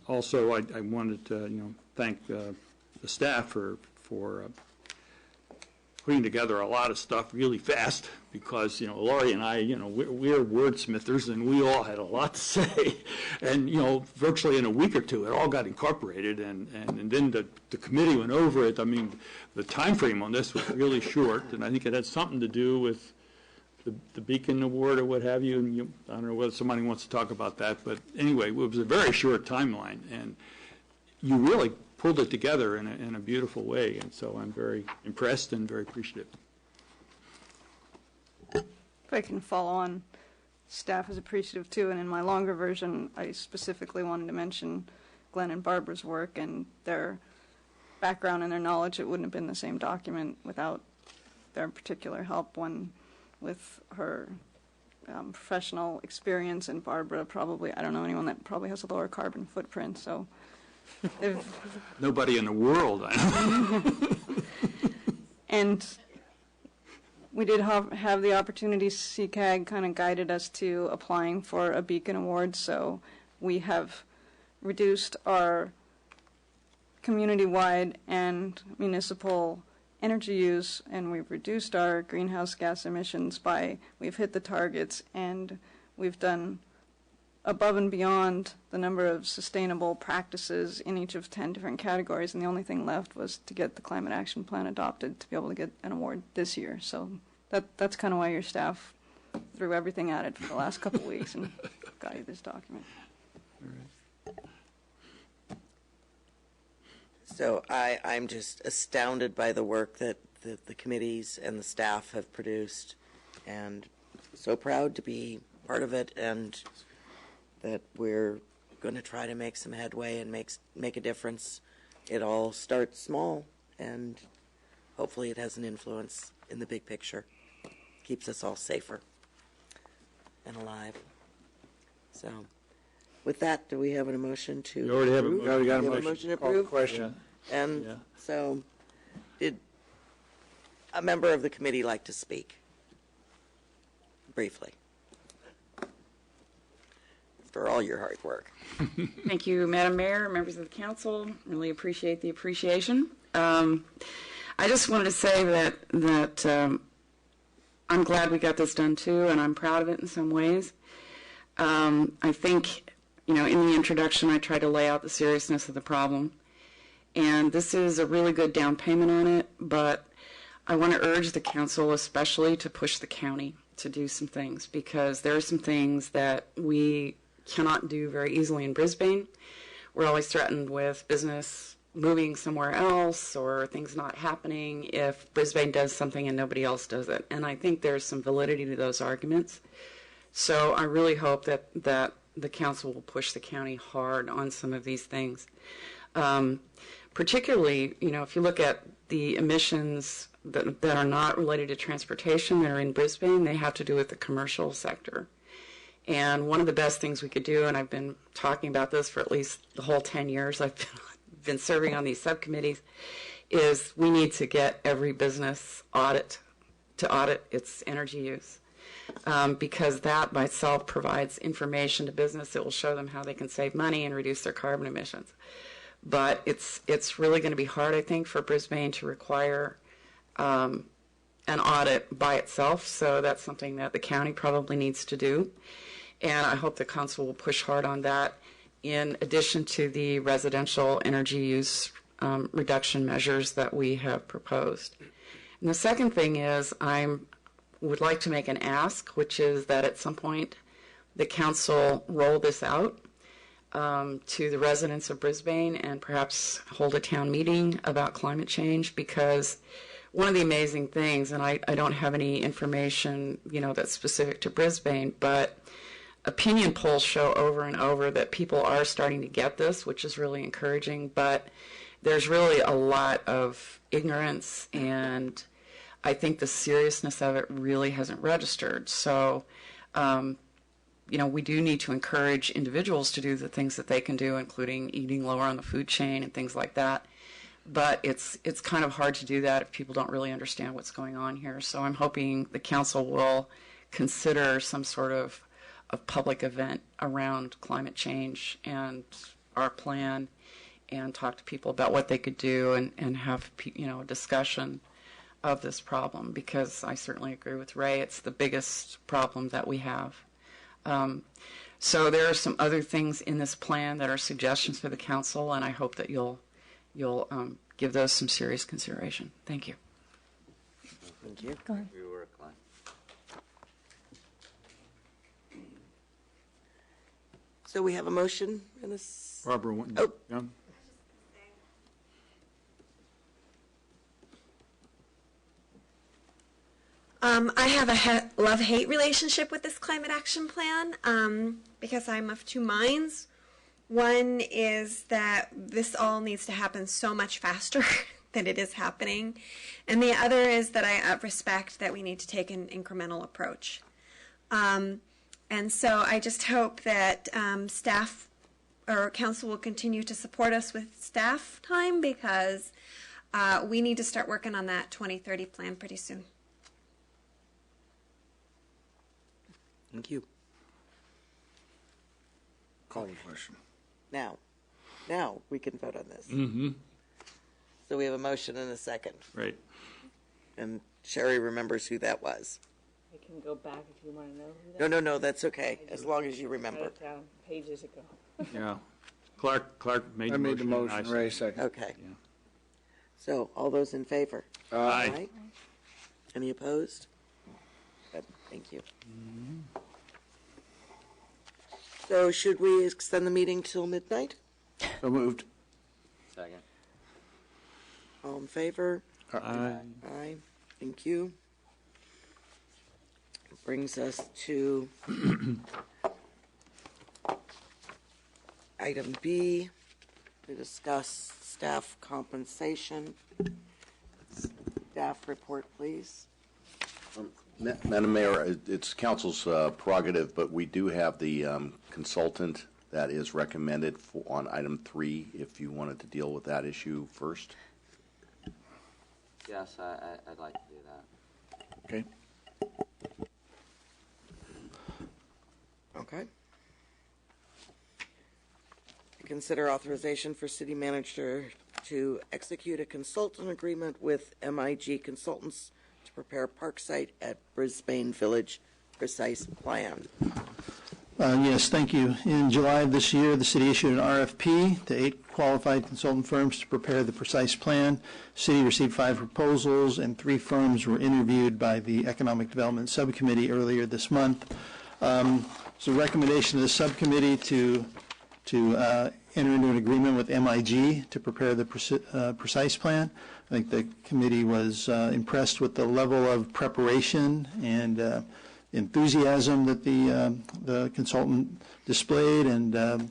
also I wanted to thank the staff for putting together a lot of stuff really fast, because Laurie and I we're wordsmithers, and we all had a lot to say, and virtually in a week or two it all got incorporated, and then the committee went over it. I mean, the time frame on this was really short, and I think it had something to do with the Beacon Award or what have you, and I don't know whether somebody wants to talk about that, but anyway, it was a very short timeline, and you really pulled it together in a beautiful way, and so I'm very impressed and very appreciative. If I can follow on, staff is appreciative too, and in my longer version, I specifically wanted to mention Glenn and Barbara's work and their background and their knowledge. It wouldn't have been the same document without their particular help, one with her professional experience, and Barbara probably, I don't know anyone that probably has a lower carbon footprint, so nobody in the world. And we did have the opportunity. CCAG kind of guided us to applying for a Beacon Award, so we have reduced our community-wide and municipal energy use, and we've reduced our greenhouse gas emissions we've hit the targets, and we've done above and beyond the number of sustainable practices in each of 10 different categories, and the only thing left was to get the Climate Action Plan adopted to be able to get an award this year. So that's kind of why your staff threw everything at it for the last couple of weeks and got you this document. So I'm just astounded by the work that the committees and the staff have produced, and so proud to be part of it, and that we're going to try to make some headway and make a difference. It all starts small, and hopefully it has an influence in the big picture. Keeps us all safer and alive. So with that, do we have an emotion to We already have approve? we got a We have motion. to Call approve? Question. And Yeah. so, did a member of the committee like to speak? Briefly. For all your hard work. Thank you, Madam Mayor, members of the council. Really appreciate the appreciation. I just wanted to say that I'm glad we got this done too, and I'm proud of it in some ways. I think, in the introduction, I tried to lay out the seriousness of the problem, and this is a really good down payment on it, but I want to urge the council especially to push the county to do some things, because there are some things that we cannot do very easily in Brisbane. We're always threatened with business moving somewhere else or things not happening if Brisbane does something and nobody else does it. And I think there's some validity to those arguments. So I really hope that the council will push the county hard on some of these things. Particularly, if you look at the emissions that are not related to transportation that are in Brisbane, they have to do with the commercial sector. And one of the best things we could do, and I've been talking about this for at least the whole 10 years I've been serving on these subcommittees, is we need to get every business audit its energy use. Because that by itself provides information to business. It will show them how they can save money and reduce their carbon emissions. But it's really going to be hard, I think, for Brisbane to require an audit by itself. So that's something that the county probably needs to do. And I hope the council will push hard on that in addition to the residential energy use reduction measures that we have proposed. And the second thing is would like to make an ask, which is that at some point the council roll this out to the residents of Brisbane and perhaps hold a town meeting about climate change, because one of the amazing things, and I don't have any information, that's specific to Brisbane, but opinion polls show over and over that people are starting to get this, which is really encouraging, but there's really a lot of ignorance, and I think the seriousness of it really hasn't registered. So, we do need to encourage individuals to do the things that they can do, including eating lower on the food chain and things like that. But it's kind of hard to do that if people don't really understand what's going on here. So I'm hoping the council will consider some sort of public event around climate change and our plan, and talk to people about what they could do, and have a discussion of this problem, because I certainly agree with Ray. It's the biggest problem that we have. So there are some other things in this plan that are suggestions for the council, and I hope that you'll give those some serious consideration. Thank you. Thank you. Go ahead. So we have a motion and a... Barbara, Oh. yeah? I have a love-hate relationship with this climate action plan because I'm of two minds. One is that this all needs to happen so much faster than it is happening. And the other is that I respect that we need to take an incremental approach. And so I just hope that staff or council will continue to support us with staff time, because we need to start working on that 2030 plan pretty soon. Thank you. Call the question. Now we can vote on this. Mm-hmm. So we have a motion and a second. Right. And Sherry remembers who that was. I can go back if you want to know who that No, that's okay, as long as you remember. Write it down pages ago. Yeah. Clark made I made the and motion, I Ray seconded. second. Okay. Yeah. So all those in favor? Aye. Any opposed? Good, thank you. So should we extend the meeting till midnight? So moved. Second. All in favor? Aye. Aye, thank you. Brings us to item B, to discuss staff compensation. Staff report, please. Madam Mayor, it's council's prerogative, but we do have the consultant that is recommended on item 3, if you wanted to deal with that issue first. Yes, I'd like to do that. Okay. Okay. Consider authorization for city manager to execute a consultant agreement with MIG Consultants to prepare park site at Brisbane Village precise plan. Yes, thank you. In July of this year, the city issued an RFP to 8 qualified consultant firms to prepare the precise plan. The city received 5 proposals, and 3 firms were interviewed by the Economic Development Subcommittee earlier this month. So recommendation of the subcommittee to enter into an agreement with MIG to prepare the precise plan. I think the committee was impressed with the level of preparation and enthusiasm that the consultant displayed, and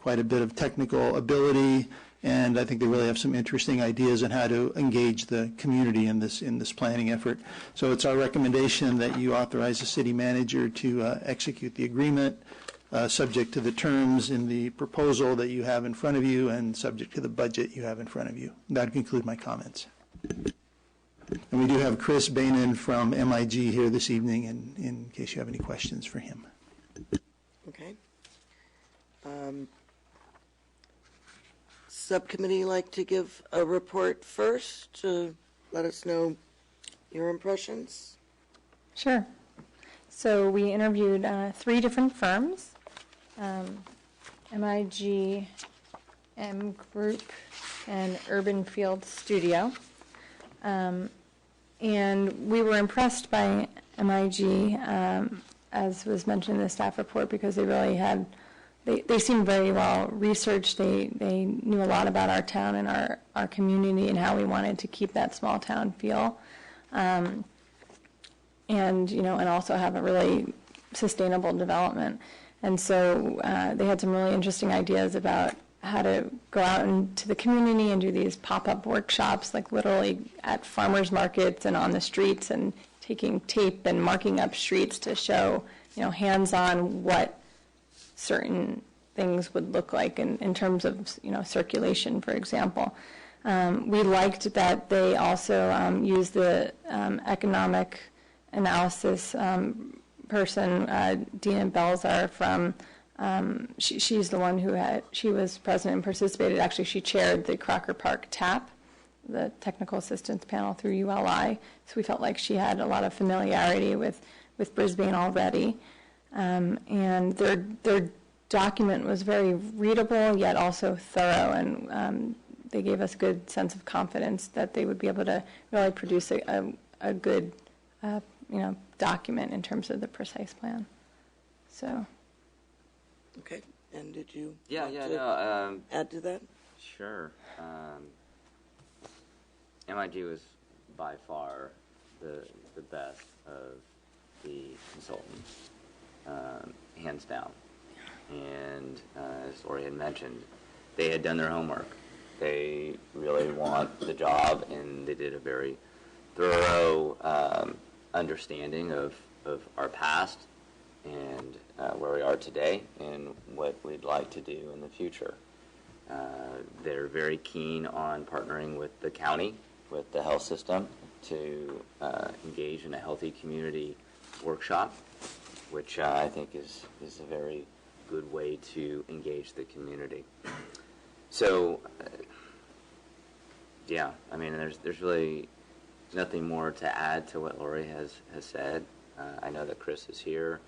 quite a bit of technical ability and I think they really have some interesting ideas on how to engage the community in this planning effort. So it's our recommendation that you authorize the city manager to execute the agreement, subject to the terms in the proposal that you have in front of you and subject to the budget you have in front of you. That concludes my comments. And we do have Chris Bainan from MIG here this evening, in case you have any questions for him. Okay. Subcommittee like to give a report first to let us know your impressions? Sure. So we interviewed 3 different firms, MIG, M Group, and Urban Field Studio. And we were impressed by MIG, as was mentioned in the staff report, because they really had, they seemed very well researched. They knew a lot about our town and our community and how we wanted to keep that small town feel. And, and also have a really sustainable development. And so they had some really interesting ideas about how to go out into the community and do these pop-up workshops, like literally at farmers markets and on the streets, and taking tape and marking up streets to show, hands-on what certain things would look like in terms of, circulation, for example. We liked that they also used the economic analysis person, Dina Belzar from, she's the one she was president and participated. Actually, she chaired the Crocker Park TAP, the technical assistance panel through ULI. So we felt like she had a lot of familiarity with Brisbane already. And their document was very readable, yet also thorough, and they gave us a good sense of confidence that they would be able to really produce a good, document in terms of the precise plan. So. Okay, and did you add to that? Sure. MIG was by far the best of the consultants, hands down. And as Lori had mentioned, they had done their homework. They really want the job, and they did a very thorough understanding of our past and where we are today and what we'd like to do in the future. They're very keen on partnering with the county, with the health system, to engage in a healthy community workshop, which I think is a very good way to engage the community. So, there's really nothing more to add to what Lori has said. I know that Chris is here.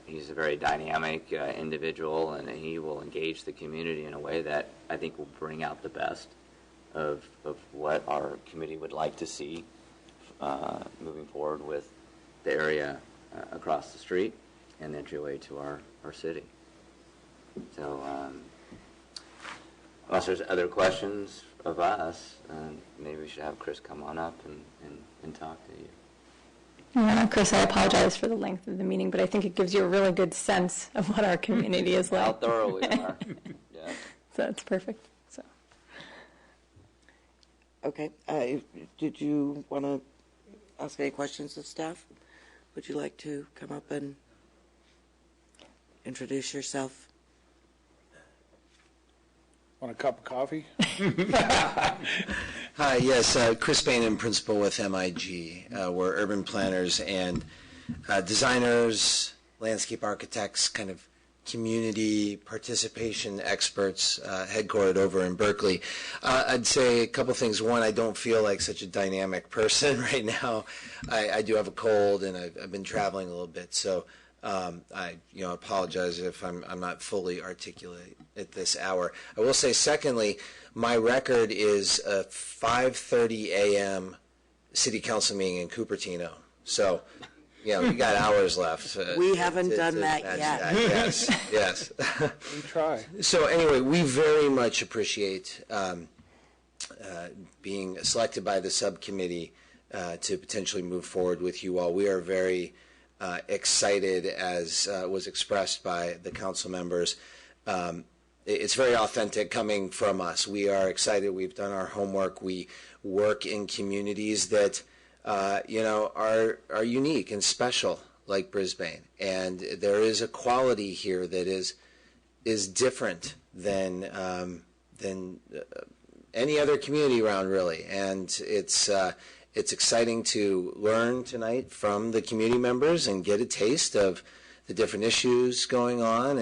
He's a very dynamic individual, and he will engage the community in a way that I think will bring out the best of what our committee would like to see moving forward with the area across the street and the entryway to our city. So, unless there's other questions of us, maybe we should have Chris come on up and talk to you. Yeah, Chris, I apologize for the length of the meeting, but I think it gives you a really good sense of what our community is like. How thorough we are. Yeah. So that's perfect. So. Okay. Did you want to ask any questions of staff? Would you like to come up and introduce yourself? Want a cup of coffee? Hi, yes, Chris Bainan, principal with MIG. We're urban planners and designers, landscape architects, kind of community participation experts headquartered over in Berkeley. I'd say a couple things. One, I don't feel like such a dynamic person right now. I do have a cold, and I've been traveling a little bit, so I apologize if I'm not fully articulate at this hour. I will say, secondly, my record is a 5:30 a.m. City Council meeting in Cupertino. So, we got hours left. We haven't done that yet. Yes. We try. So anyway, we very much appreciate being selected by the subcommittee to potentially move forward with you all. We are very excited, as was expressed by the council members. it's very authentic coming from us. We are excited. We've done our homework. We work in communities that are unique and special, like Brisbane, and there is a quality here that is different than any other community around, really. And it's exciting to learn tonight from the community members and get a taste of the different issues going on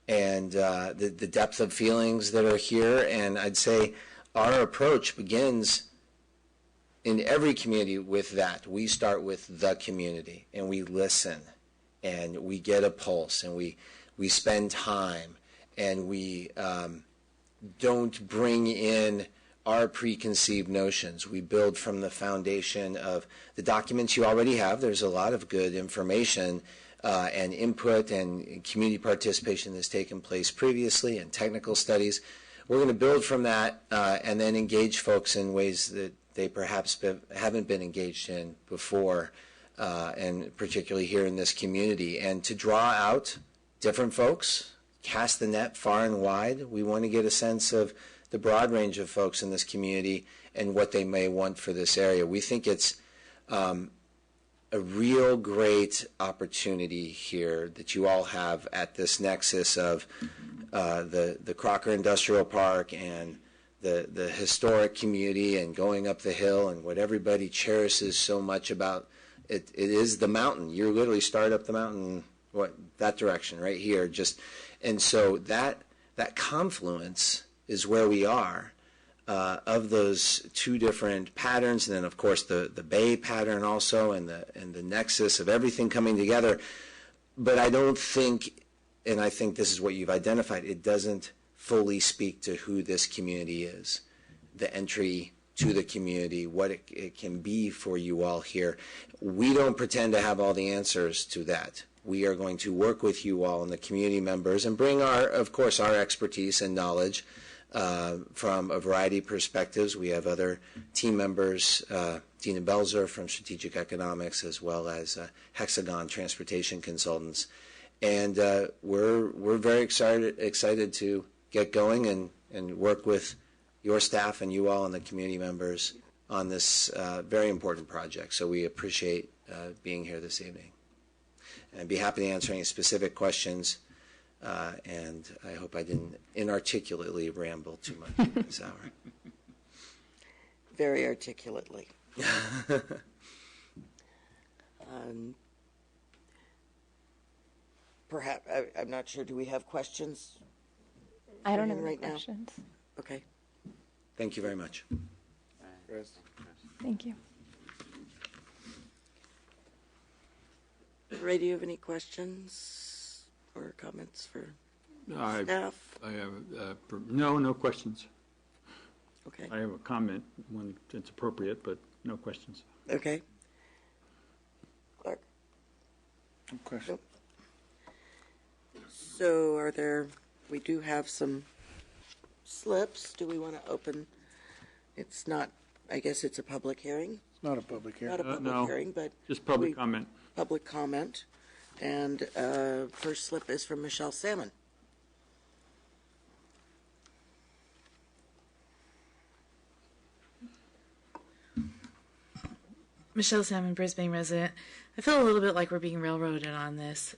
and the depth of feelings that are here. And I'd say our approach begins in every community with that. We start with the community, and we listen, and we get a pulse, and we spend time, and we don't bring in our preconceived notions. We build from the foundation of the documents you already have. There's a lot of good information and input and community participation that's taken place previously, and technical studies. We're going to build from that and then engage folks in ways that they perhaps haven't been engaged in before, and particularly here in this community. And to draw out different folks, cast the net far and wide. We want to get a sense of the broad range of folks in this community and what they may want for this area. We think it's a real great opportunity here that you all have at this nexus of the Crocker Industrial Park and the historic community and going up the hill, and what everybody cherishes so much about it. It is the mountain. You literally start up the mountain, that direction right here. And so that confluence is where we are of those two different patterns, and then of course the Bay pattern also, and the nexus of everything coming together. But I don't think, and I think this is what you've identified, it doesn't fully speak to who this community is, the entry to the community, what it can be for you all here. We don't pretend to have all the answers to that. We are going to work with you all and the community members and bring our expertise and knowledge from a variety of perspectives. We have other team members, Dina Belzer from Strategic Economics, as well as Hexagon Transportation Consultants. And we're very excited to get going and work with your staff and you all and the community members on this very important project. So we appreciate being here this evening. And I'd be happy to answer any specific questions, and I hope I didn't inarticulately ramble too much this hour. Very articulately. Perhaps, I'm not sure, do we have questions? I don't have any right questions. Now? Okay. Thank you very much. Thank you. Ray, do you have any questions or comments for staff? I have no questions. Okay. I have a comment when it's appropriate, but no questions. Okay. Clark? No question. Nope. So we do have some slips. Do we want to open? It's not, I guess it's a public hearing. It's not a public hearing. Not a public no, hearing, but just public comment. Public comment. And first slip is from Michelle Salmon. Michelle Salmon, Brisbane resident. I feel a little bit like we're being railroaded on this.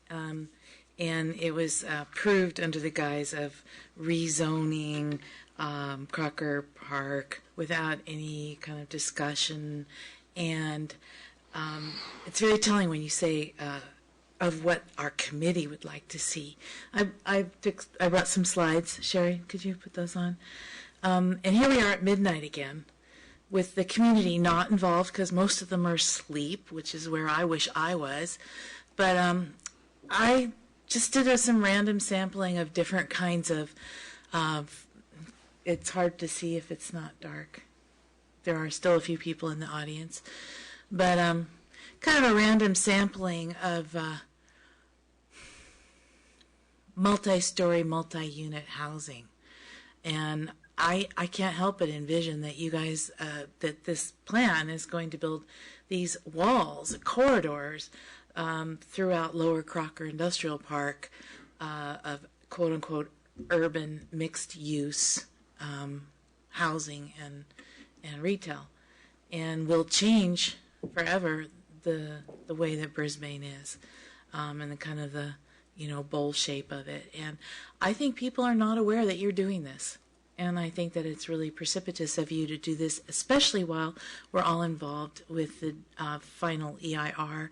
And it was approved under the guise of rezoning Crocker Park without any kind of discussion. And it's very telling when you say of what our committee would like to see. I brought some slides. Sherry, could you put those on? And here we are at midnight again, with the community not involved because most of them are asleep, which is where I wish I was. But I just did some random sampling of different kinds of, it's hard to see if it's not dark. There are still a few people in the audience. But kind of a random sampling of multi-story, multi-unit housing. And I can't help but envision that you guys, that this plan is going to build these walls, corridors throughout Lower Crocker Industrial Park of quote-unquote urban mixed use housing and retail, and will change forever the way that Brisbane is, and the kind of the bowl shape of it. And I think people are not aware that you're doing this. And I think that it's really precipitous of you to do this, especially while we're all involved with the final EIR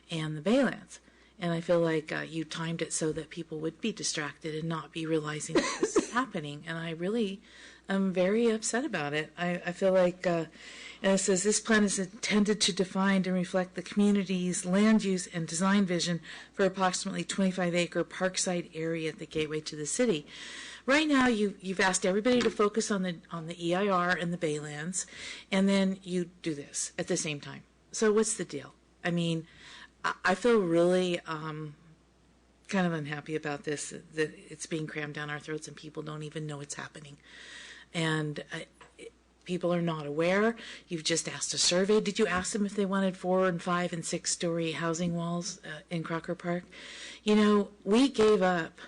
and the Baylands. And I feel like you timed it so that people would be distracted and not be realizing that this is happening. And I really am very upset about it. I feel like, and it says, this plan is intended to define and reflect the community's land use and design vision for approximately 25-acre parkside area at the gateway to the city. Right now, you've asked everybody to focus on the EIR and the Baylands, and then you do this at the same time. So what's the deal? I mean, I feel really kind of unhappy about this, that it's being crammed down our throats and people don't even know it's happening. And people are not aware. You've just asked a survey. Did you ask them if they wanted 4 and 5 and 6-story housing walls in Crocker Park? We gave up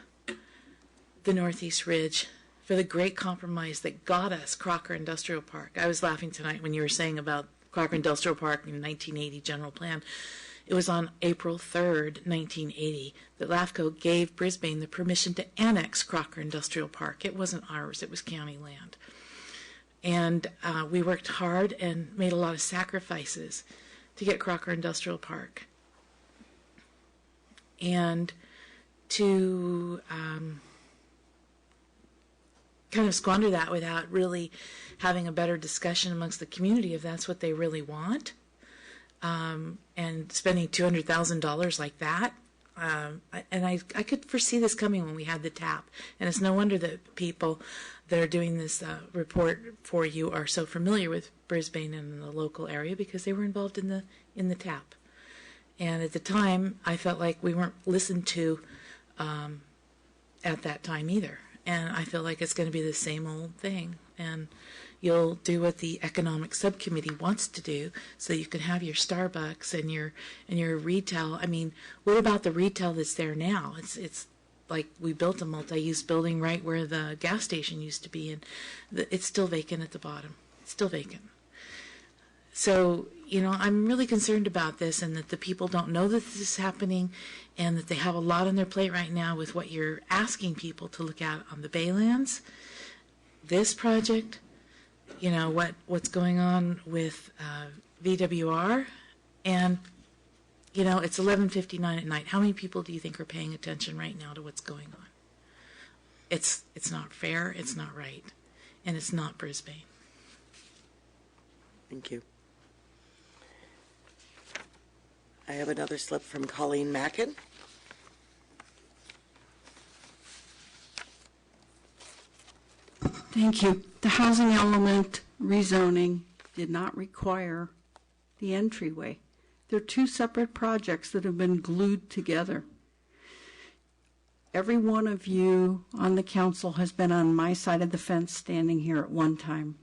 the Northeast Ridge for the great compromise that got us Crocker Industrial Park. I was laughing tonight when you were saying about Crocker Industrial Park in 1980 general plan. It was on April 3rd, 1980, that LAFCO gave Brisbane the permission to annex Crocker Industrial Park. It wasn't ours, it was county land. And we worked hard and made a lot of sacrifices to get Crocker Industrial Park. And to kind of squander that without really having a better discussion amongst the community if that's what they really want, and spending $200,000 like that. And I could foresee this coming when we had the TAP. And it's no wonder that people that are doing this report for you are so familiar with Brisbane and the local area, because they were involved in the TAP. And at the time, I felt like we weren't listened to at that time either. And I feel like it's going to be the same old thing. And you'll do what the economic subcommittee wants to do, so you can have your Starbucks and your retail. I mean, what about the retail that's there now? It's like we built a multi-use building right where the gas station used to be, and it's still vacant at the bottom. It's still vacant. So, I'm really concerned about this, and that the people don't know that this is happening, and that they have a lot on their plate right now with what you're asking people to look at on the Baylands, this project, what's going on with VWR, and, it's 11:59 at night. How many people do you think are paying attention right now to what's going on? It's not fair, it's not right, and it's not Brisbane. Thank you. I have another slip from Colleen Mackin. Thank you. The housing element rezoning did not require the entryway. They're two separate projects that have been glued together. Every one of you on the council has been on my side of the fence standing here at one time.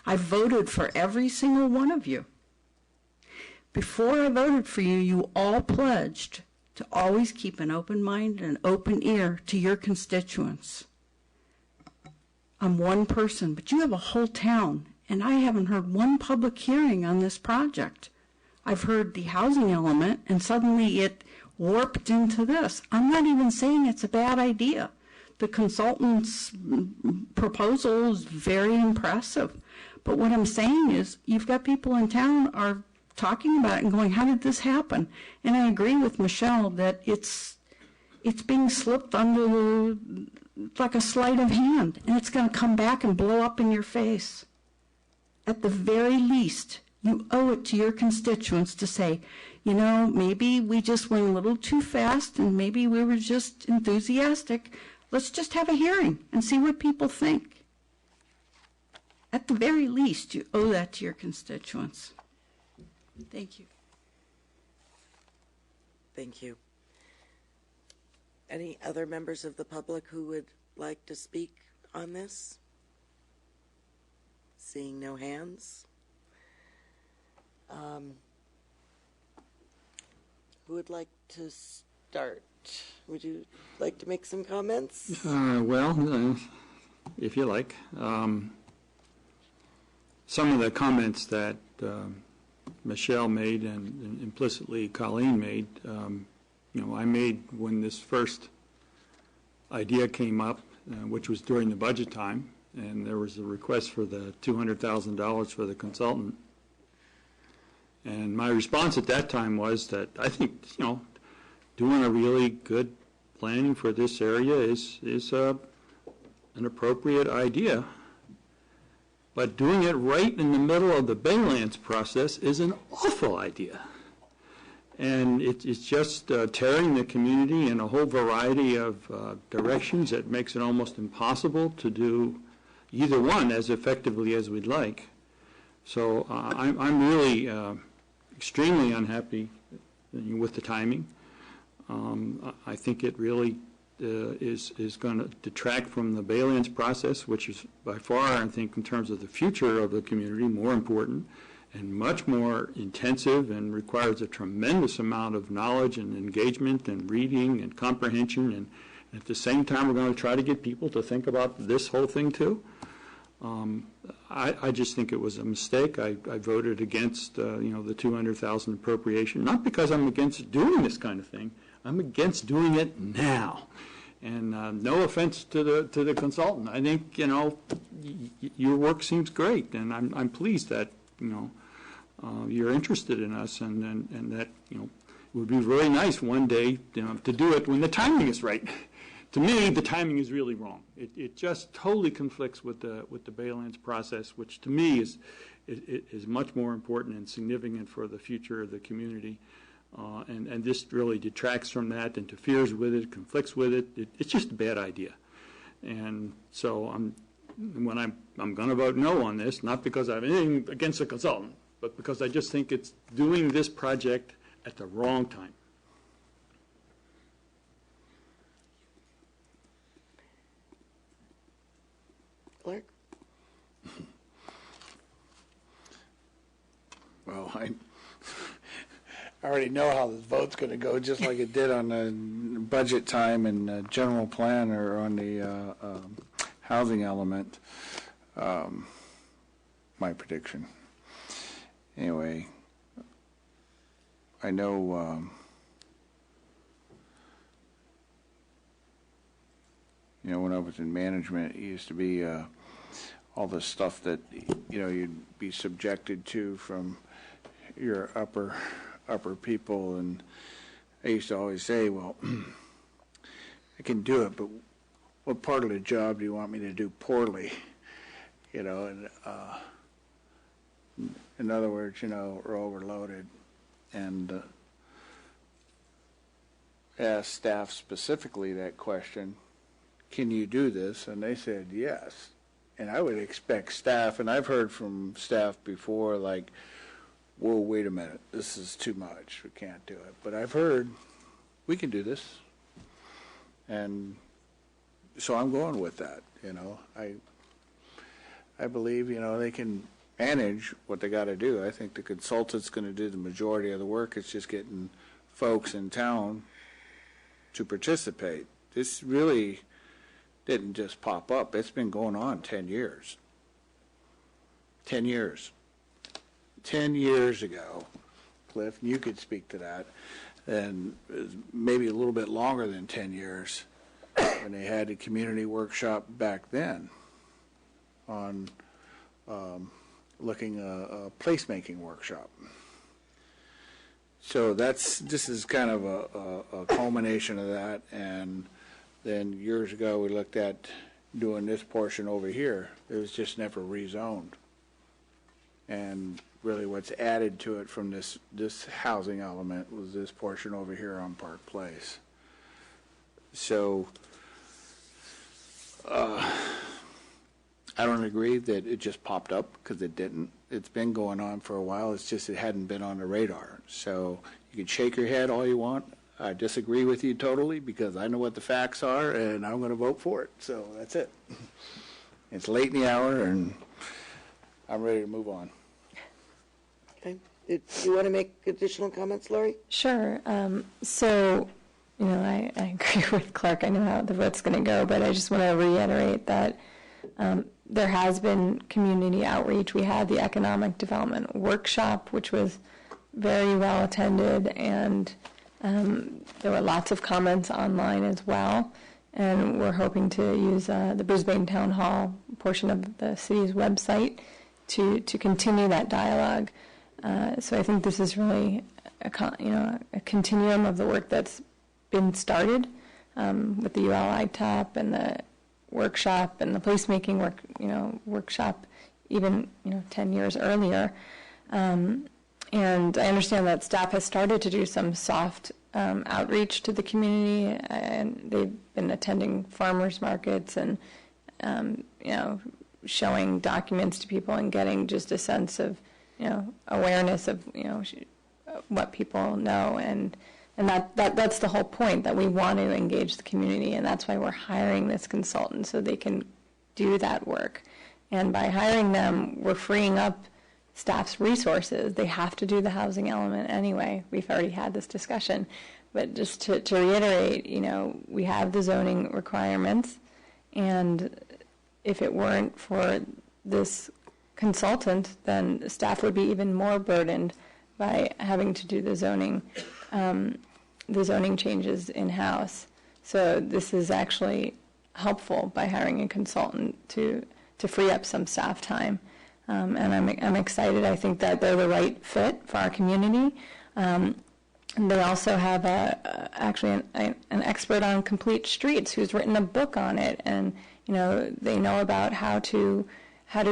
I voted for every single one of you. Before I voted for you, you all pledged to always keep an open mind and an open ear to your constituents. I'm one person, but you have a whole town, and I haven't heard one public hearing on this project. I've heard the housing element, and suddenly it warped into this. I'm not even saying it's a bad idea. The consultant's proposal is very impressive. But what I'm saying is, you've got people in town are talking about it and going, how did this happen? And I agree with Michelle that it's being slipped under like a sleight of hand, and it's going to come back and blow up in your face. At the very least, you owe it to your constituents to say, maybe we just went a little too fast, and maybe we were just enthusiastic. Let's just have a hearing and see what people think. At the very least, you owe that to your constituents. Thank you. Thank you. Any other members of the public who would like to speak on this? Seeing no hands. Who would like to start? Would you like to make some comments? If you like. Some of the comments that Michelle made and implicitly Colleen made, I made when this first idea came up, which was during the budget time, and there was a request for the $200,000 for the consultant. And my response at that time was that I think, doing a really good planning for this area is an appropriate idea. But doing it right in the middle of the Baylands process is an awful idea. And it's just tearing the community in a whole variety of directions that makes it almost impossible to do either one as effectively as we'd like. So I'm really extremely unhappy with the timing. I think it really is going to detract from the Baylands process, which is by far, I think, in terms of the future of the community, more important and much more intensive and requires a tremendous amount of knowledge and engagement and reading and comprehension. And at the same time, we're going to try to get people to think about this whole thing too. I just think it was a mistake. I voted against, the $200,000 appropriation, not because I'm against doing this kind of thing. I'm against doing it now. And no offense to the consultant. I think, your work seems great, and I'm pleased that, you're interested in us, and that, it would be very nice one day, to do it when the timing is right. To me, the timing is really wrong. It just totally conflicts with the Baylands process, which to me is much more important and significant for the future of the community. And this really detracts from that, interferes with it, conflicts with it. It's just a bad idea. And so I'm going to vote no on this, not because I have anything against the consultant, but because I just think it's doing this project at the wrong time. Clark? Well, I already know how this vote's going to go, just like it did on the budget time and general plan or on the housing element. My prediction. Anyway, I know when I was in management, it used to be all the stuff that you'd be subjected to from your upper people, and I used to always say, well, I can do it, but what part of the job do you want me to do poorly? And in other words, we're overloaded, and asked staff specifically that question, can you do this? And they said yes. And I would expect staff, and I've heard from staff before, like, whoa, wait a minute, this is too much, we can't do it. But I've heard, we can do this. And so I'm going with that, I believe, they can manage what they got to do. I think the consultant's going to do the majority of the work. It's just getting folks in town to participate. This really didn't just pop up. It's been going on 10 years. 10 years. 10 years ago, Cliff, you could speak to that, and maybe a little bit longer than 10 years when they had a community workshop back then on looking a placemaking workshop. So this is kind of a culmination of that, and then years ago we looked at doing this portion over here. It was just never rezoned. And really what's added to it from this housing element was this portion over here on Park Place. So I don't agree that it just popped up, because it didn't. It's been going on for a while. It's just it hadn't been on the radar. So you can shake your head all you want. I disagree with you totally, because I know what the facts are, and I'm going to vote for it. So that's it. It's late in the hour, and I'm ready to move on. Okay. Do you want to make additional comments, Lori? Sure. So I agree with Clark. I know how the vote's going to go, but I just want to reiterate that there has been community outreach. We had the economic development workshop, which was very well attended, and there were lots of comments online as well. And we're hoping to use the Brisbane Town Hall portion of the city's website to continue that dialogue. So I think this is really a continuum of the work that's been started with the ULI top and the workshop and the placemaking workshop, even 10 years earlier. And I understand that staff has started to do some soft outreach to the community, and they've been attending farmers markets and showing documents to people and getting just a sense of awareness of what people know, and that's the whole point, that we want to engage the community, and that's why we're hiring this consultant so they can do that work. And by hiring them, we're freeing up staff's resources. They have to do the housing element anyway. We've already had this discussion. But just to reiterate, we have the zoning requirements, and if it weren't for this consultant, then staff would be even more burdened by having to do the zoning changes in-house. So this is actually helpful by hiring a consultant to free up some staff time. And I'm excited. I think that they're the right fit for our community. And they also have actually an expert on complete streets who's written a book on it, and they know about how to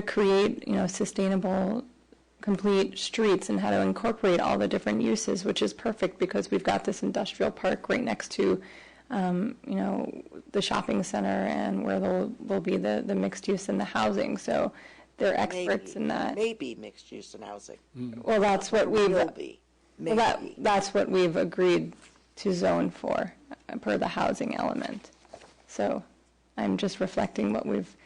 create sustainable complete streets and how to incorporate all the different uses, which is perfect because we've got this industrial park right next to the shopping center, and where will be the mixed use and the housing. So they're experts in that. Maybe mixed use and housing. Well, that's what we've. Will be. Maybe. That's what we've agreed to zone for, per the housing element. So I'm just reflecting what we've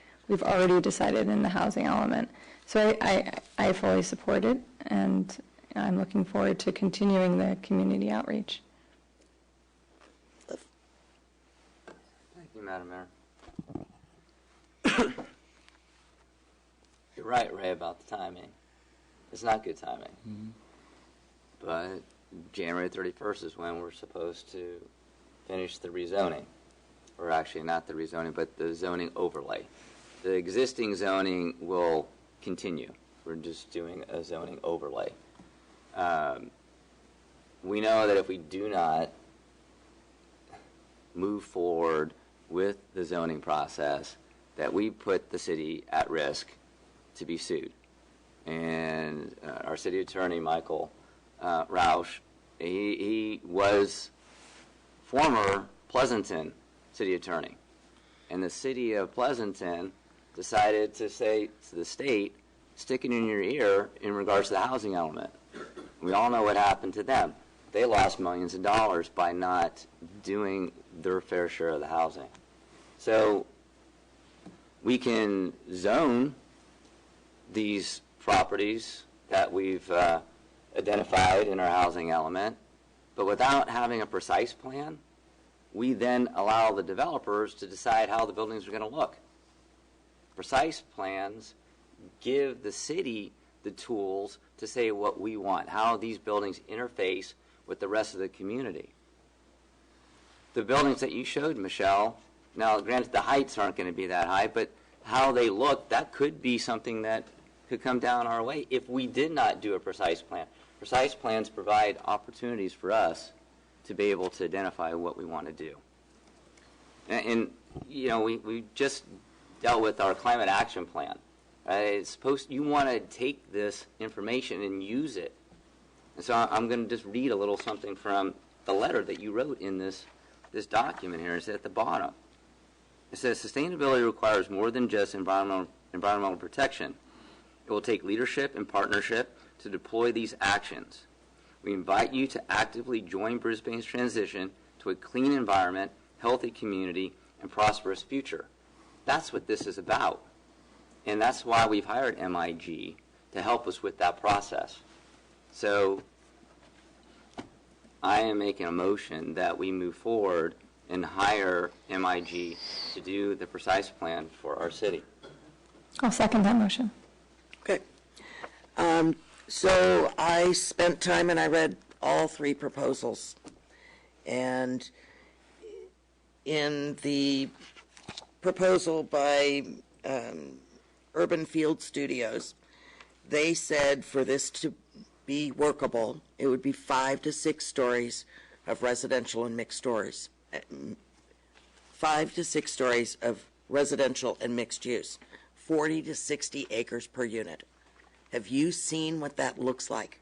already decided in the housing element. So I fully support it, and I'm looking forward to continuing the community outreach. Thank you, Madam Mayor. You're right, Ray, about the timing. It's not good timing. Mm-hmm. But January 31st is when we're supposed to finish the rezoning. Or actually not the rezoning, but the zoning overlay. The existing zoning will continue. We're just doing a zoning overlay. We know that if we do not move forward with the zoning process, that we put the city at risk to be sued. And our city attorney, Michael Roush, he was former Pleasanton city attorney. And the city of Pleasanton decided to say to the state, stick it in your ear in regards to the housing element. We all know what happened to them. They lost millions of dollars by not doing their fair share of the housing. So we can zone these properties that we've identified in our housing element, but without having a precise plan, we then allow the developers to decide how the buildings are going to look. Precise plans give the city the tools to say what we want, how these buildings interface with the rest of the community. The buildings that you showed, Michelle, now granted the heights aren't going to be that high, but how they look, that could be something that could come down our way if we did not do a precise plan. Precise plans provide opportunities for us to be able to identify what we want to do. And we just dealt with our climate action plan. It's you want to take this information and use it. And so I'm going to just read a little something from the letter that you wrote in this document here. It's at the bottom. It says, sustainability requires more than just environmental protection. It will take leadership and partnership to deploy these actions. We invite you to actively join Brisbane's transition to a clean environment, healthy community, and prosperous future. That's what this is about. And that's why we've hired MIG to help us with that process. So I am making a motion that we move forward and hire MIG to do the precise plan for our city. I'll second that motion. Okay. So I spent time and I read all three proposals. And in the proposal by Urban Field Studios, they said for this to be workable, it would be 5 to 6 stories of residential and mixed stories. 5 to 6 stories of residential and mixed use. 40 to 60 acres per unit. Have you seen what that looks like?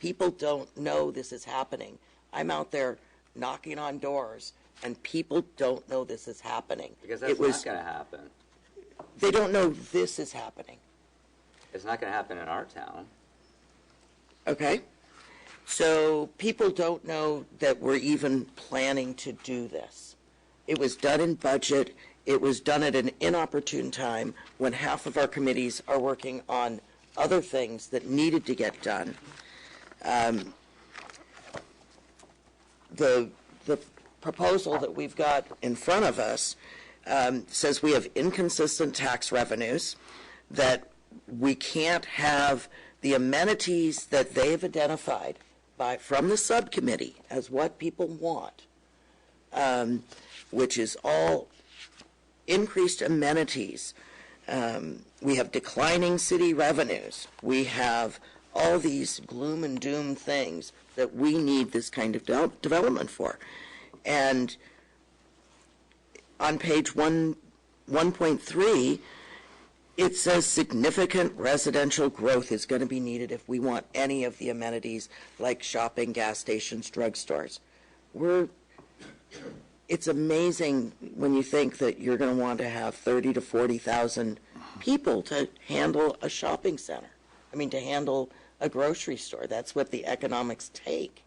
People don't know this is happening. I'm out there knocking on doors, and people don't know this is happening. Because that's not going to happen. They don't know this is happening. It's not going to happen in our town. Okay? So people don't know that we're even planning to do this. It was done in budget. It was done at an inopportune time when half of our committees are working on other things that needed to get done. The proposal that we've got in front of us says we have inconsistent tax revenues, that we can't have the amenities that they've identified from the subcommittee as what people want, which is all increased amenities. We have declining city revenues. We have all these gloom and doom things that we need this kind of development for. And on page 1.3, it says significant residential growth is going to be needed if we want any of the amenities like shopping, gas stations, drugstores. It's amazing when you think that you're going to want to have 30 to 40,000 people to handle a shopping center. I mean, to handle a grocery store. That's what the economics take.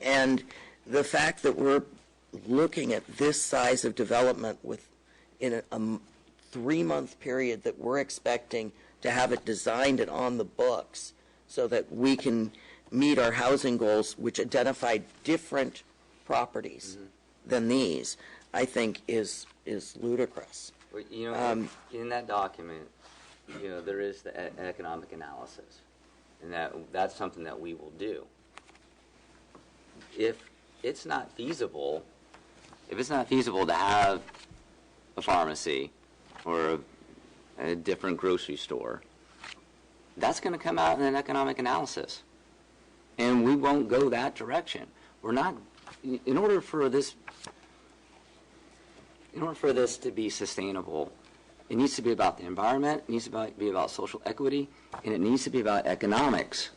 And the fact that we're looking at this size of development in a 3-month period that we're expecting to have it designed and on the books so that we can meet our housing goals, which identify different properties than these, I think is ludicrous. Well, in that document, there is the economic analysis, and that's something that we will do. If it's not feasible to have a pharmacy or a different grocery store, that's going to come out in an economic analysis, and we won't go that direction. We're not. In order for this to be sustainable, it needs to be about the environment, it needs to be about social equity, and it needs to be about economics.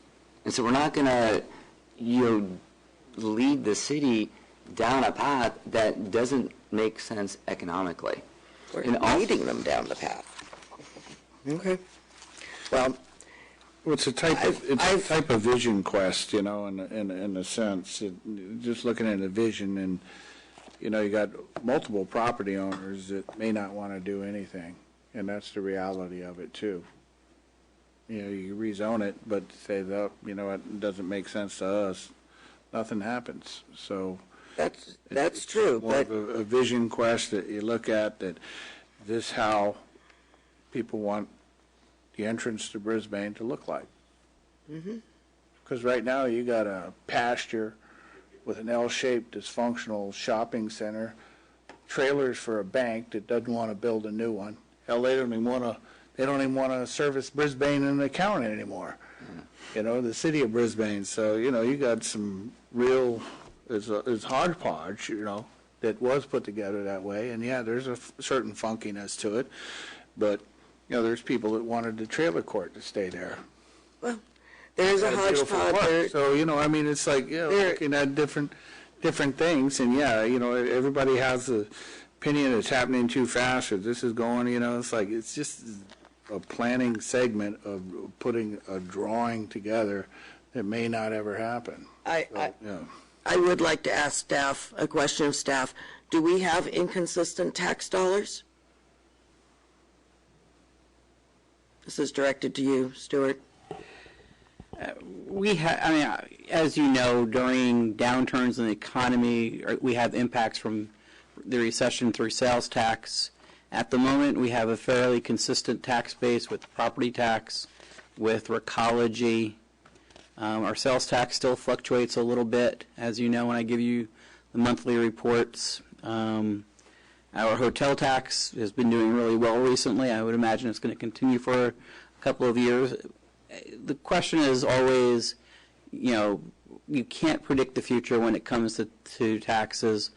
And so we're not going to, lead the city down a path that doesn't make sense economically. We're leading them down the path. Okay. Well, it's a type of vision quest, in a sense. Just looking at a vision, and you got multiple property owners that may not want to do anything, and that's the reality of it too. You rezone it, but say that it doesn't make sense to us. Nothing happens. So that's true. More of a vision quest that you look at, that this how people want the entrance to Brisbane to look like. Because right now you got a pasture with an L-shaped dysfunctional shopping center, trailers for a bank that doesn't want to build a new one. Hell, they don't even want to service Brisbane in the county anymore. The city of Brisbane. So you got some real it's hodgepodge, that was put together that way. And yeah, there's a certain funkiness to it, but there's people that wanted the trailer court to stay there. Well, there's a hodgepodge. So it's like looking at different things, and everybody has the opinion it's happening too fast, or this is going. It's just a planning segment of putting a drawing together that may not ever happen. I would like to ask staff a question of staff. Do we have inconsistent tax dollars? This is directed to you, Stuart. We have. as you know, during downturns in the economy, we have impacts from the recession through sales tax. At the moment, we have a fairly consistent tax base with property tax, with recology. Our sales tax still fluctuates a little bit, as you know, when I give you the monthly reports. Our hotel tax has been doing really well recently. I would imagine it's going to continue for a couple of years. The question is always, you can't predict the future when it comes to taxes.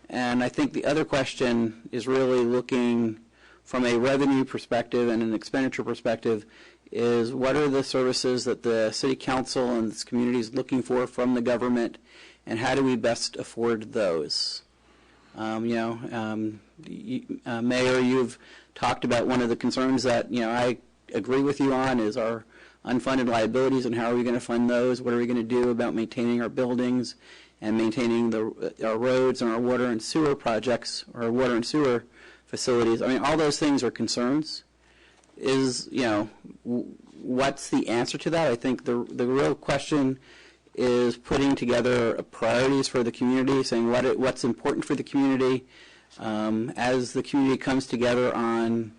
And I think the other question is really looking from a revenue perspective and an expenditure perspective is what are the services that the City Council and this community is looking for from the government, and how do we best afford those? Mayor, you've talked about one of the concerns that, I agree with you on is our unfunded liabilities and how are we going to fund those? What are we going to do about maintaining our buildings and maintaining our roads and our water and sewer projects or water and sewer facilities? I mean, all those things are concerns. What's the answer to that? I think the real question is putting together priorities for the community, saying what's important for the community. As the community comes together on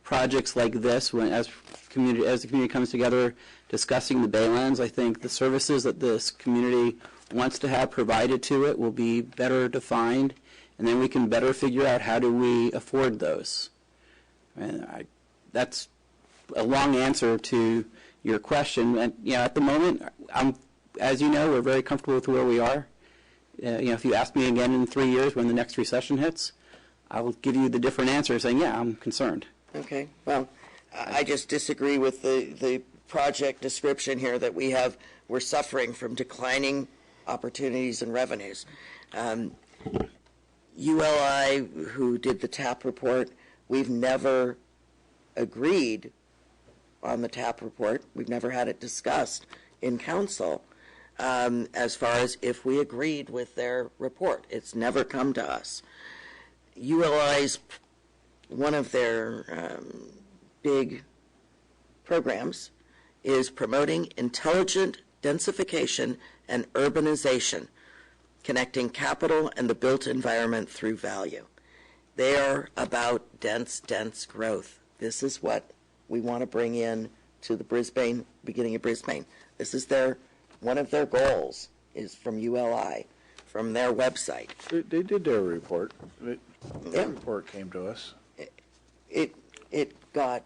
projects like this, as the community comes together discussing the Baylands, I think the services that this community wants to have provided to it will be better defined, and then we can better figure out how do we afford those. And that's a long answer to your question. And at the moment, as you know, we're very comfortable with where we are. If you ask me again in 3 years when the next recession hits, I will give you the different answer, saying, yeah, I'm concerned. Okay. Well, I just disagree with the project description here that we're suffering from declining opportunities and revenues. ULI, who did the TAP report, we've never agreed on the TAP report. We've never had it discussed in council as far as if we agreed with their report. It's never come to us. ULI's, one of their big programs is promoting intelligent densification and urbanization, connecting capital and the built environment through value. They are about dense growth. This is what we want to bring in to the beginning of Brisbane. This is one of their goals is from ULI, from their website. They did their report. The report came to us. It got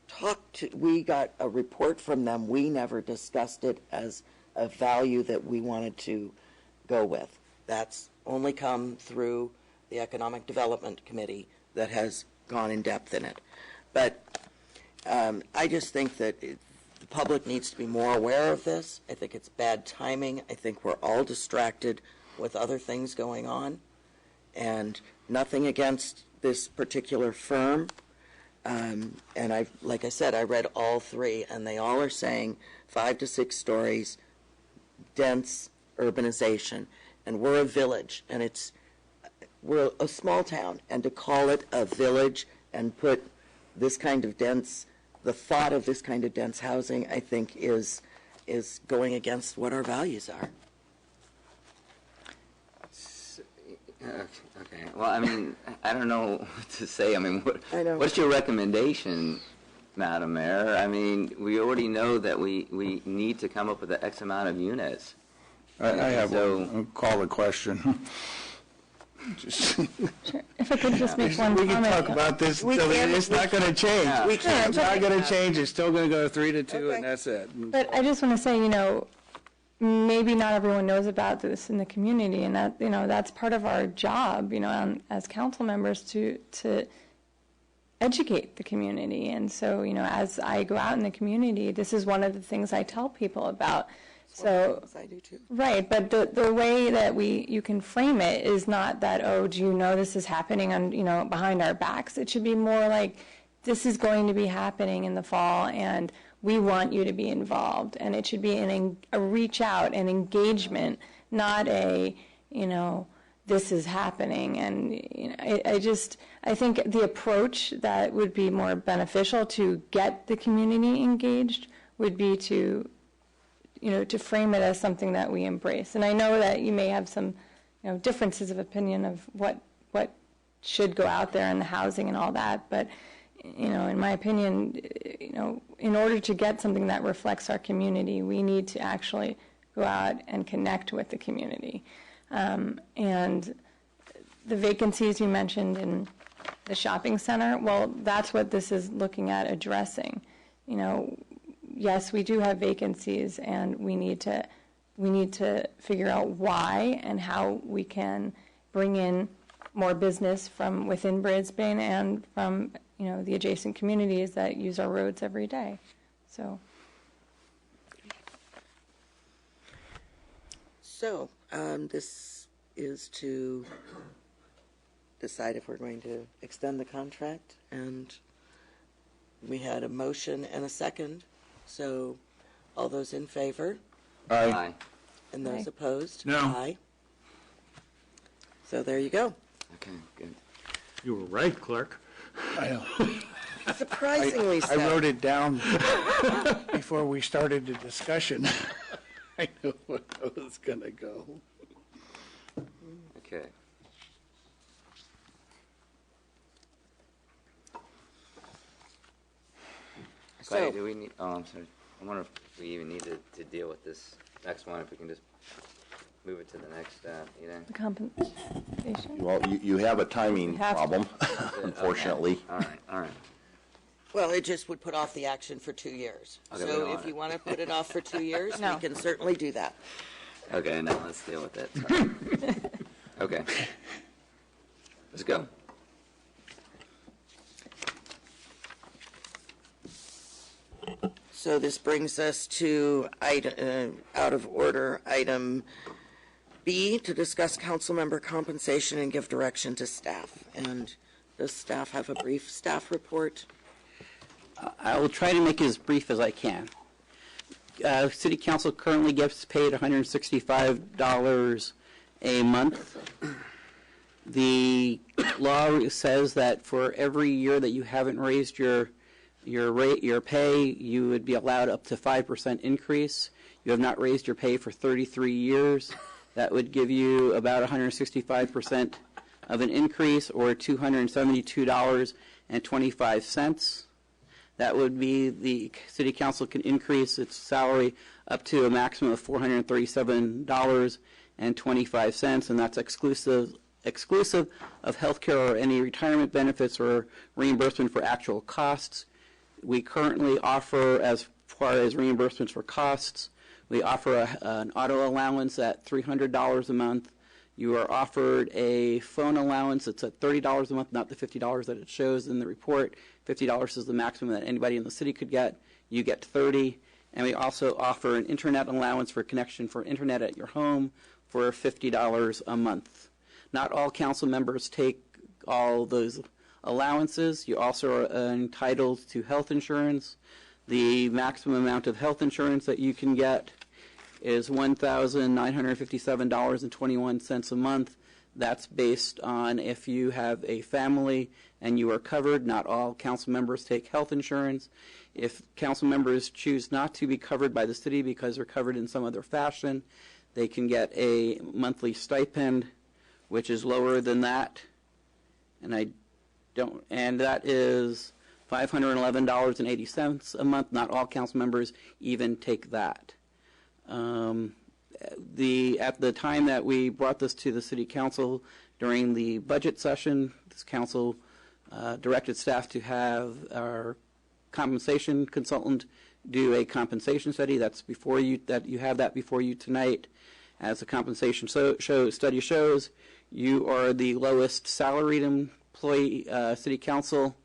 talked to. We got a report from them. We never discussed it as a value that we wanted to go with. That's only come through the Economic Development Committee that has gone in depth in it. But I just think that the public needs to be more aware of this. I think it's bad timing. I think we're all distracted with other things going on. And nothing against this particular firm. And like I said, I read all three, and they all are saying 5 to 6 stories, dense urbanization. And we're a village, and we're a small town. And to call it a village and put this kind of dense, the thought of this kind of dense housing, I think is going against what our values are. Okay. Well, I mean, I don't know what to say. I mean, what's your recommendation, Madam Mayor? I mean, we already know that we need to come up with the X amount of units. I have one. Call the question. Sure. If I could just make one comment. We can comment. talk about this. It's not going to change. We can't. It's not going to change. It's still going to go 3-2, and that's it. But I just want to say, maybe not everyone knows about this in the community, and that that's part of our job, as council members to educate the community. And so, as I go out in the community, this is one of the things I tell people about. So I do too. Right, but the way that you can frame it is not that, oh, do you know this is happening on behind our backs? It should be more like, this is going to be happening in the fall, and we want you to be involved. And it should be a reach out, an engagement, not a this is happening. And I think the approach that would be more beneficial to get the community engaged would be to to frame it as something that we embrace. And I know that you may have some, differences of opinion of what should go out there in the housing and all that, but, in my opinion, in order to get something that reflects our community, we need to actually go out and connect with the community. And the vacancies you mentioned in the shopping center, well, that's what this is looking at addressing. Yes, we do have vacancies, and we need to figure out why and how we can bring in more business from within Brisbane and from the adjacent communities that use our roads every day. So this is to decide if we're going to extend the contract, and we had a motion and a second. So all those in favor? Aye. And those opposed? No. Aye. So there you go. Okay, good. You were right, clerk. I know. Surprisingly so. I wrote it down before we started the discussion. I knew where I was going to go. Okay. So, do we need, I'm sorry. I wonder if we even need to deal with this next one, if we can just move it to the next meeting. the compensation. Well, you have a timing problem, unfortunately. Okay. All right. well, it just would put off the action for 2 years. Okay, we So don't if want you it. want to put it off for 2 years, No. we can certainly do that. Okay, now let's deal with it. Sorry. Okay. Let's go. So this brings us to out of order item B, to discuss council member compensation and give direction to staff. And does staff have a brief staff report? I will try to make it as brief as I can. City Council currently gets paid $165 a month. The law says that for every year that you haven't raised your pay, you would be allowed up to 5% increase. You have not raised your pay for 33 years. That would give you about 165% of an increase, or $272.25. That would be the City Council can increase its salary up to a maximum of $437.25, and that's exclusive of health care or any retirement benefits or reimbursement for actual costs. We currently offer, as far as reimbursements for costs, we offer an auto allowance at $300 a month. You are offered a phone allowance that's at $30 a month, not the $50 that it shows in the report. $50 is the maximum that anybody in the city could get. You get $30. And we also offer an internet allowance for connection for internet at your home for $50 a month. Not all council members take all those allowances. You also are entitled to health insurance. The maximum amount of health insurance that you can get is $1,957.21 a month. That's based on if you have a family and you are covered. Not all council members take health insurance. If council members choose not to be covered by the city because they're covered in some other fashion, they can get a monthly stipend, which is lower than that. And that is $511.80 a month. Not all council members even take that. At the time that we brought this to the City Council during the budget session, this council directed staff to have our compensation consultant do a compensation study. That's before you. That you have that before you tonight. As the compensation study shows, you are the lowest salaried employee City Council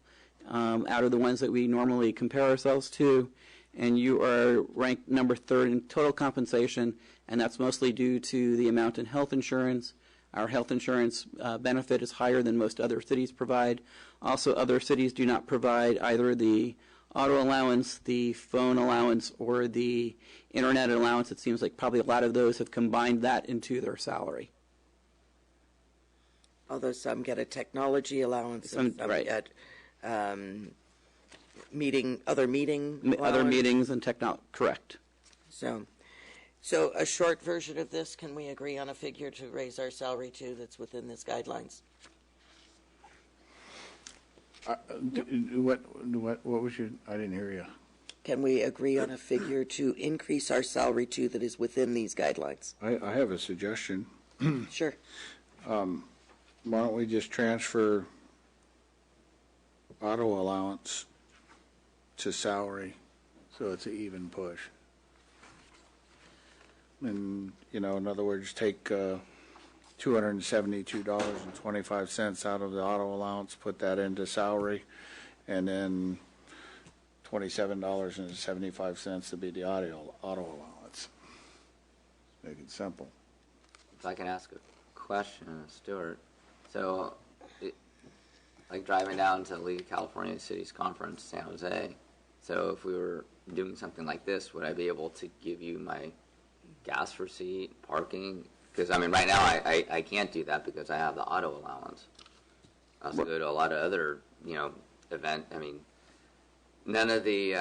out of the ones that we normally compare ourselves to, and you are ranked number 3rd in total compensation, and that's mostly due to the amount in health insurance. Our health insurance benefit is higher than most other cities provide. Also, other cities do not provide either the auto allowance, the phone allowance, or the internet allowance. It seems like probably a lot of those have combined that into their salary. Although some get a technology allowance, and some right. get other meetings and technology. Other meetings and technology, correct. So, So a short version of this, can we agree on a figure to raise our salary to that's within this guidelines? What was your, I didn't hear you. Can we agree on a figure to increase our salary to that is within these guidelines? I have a suggestion. Sure. Why don't we just transfer auto allowance to salary so it's an even push? And, in other words, take $272.25 out of the auto allowance, put that into salary, and then $27.75 to be the auto allowance. Make it simple. If I can ask a question, Stuart. So, like driving down to League of California Cities Conference, San Jose. So if we were doing something like this, would I be able to give you my gas receipt, parking? Because, right now I can't do that because I have the auto allowance. I also go to a lot of other, event. None of the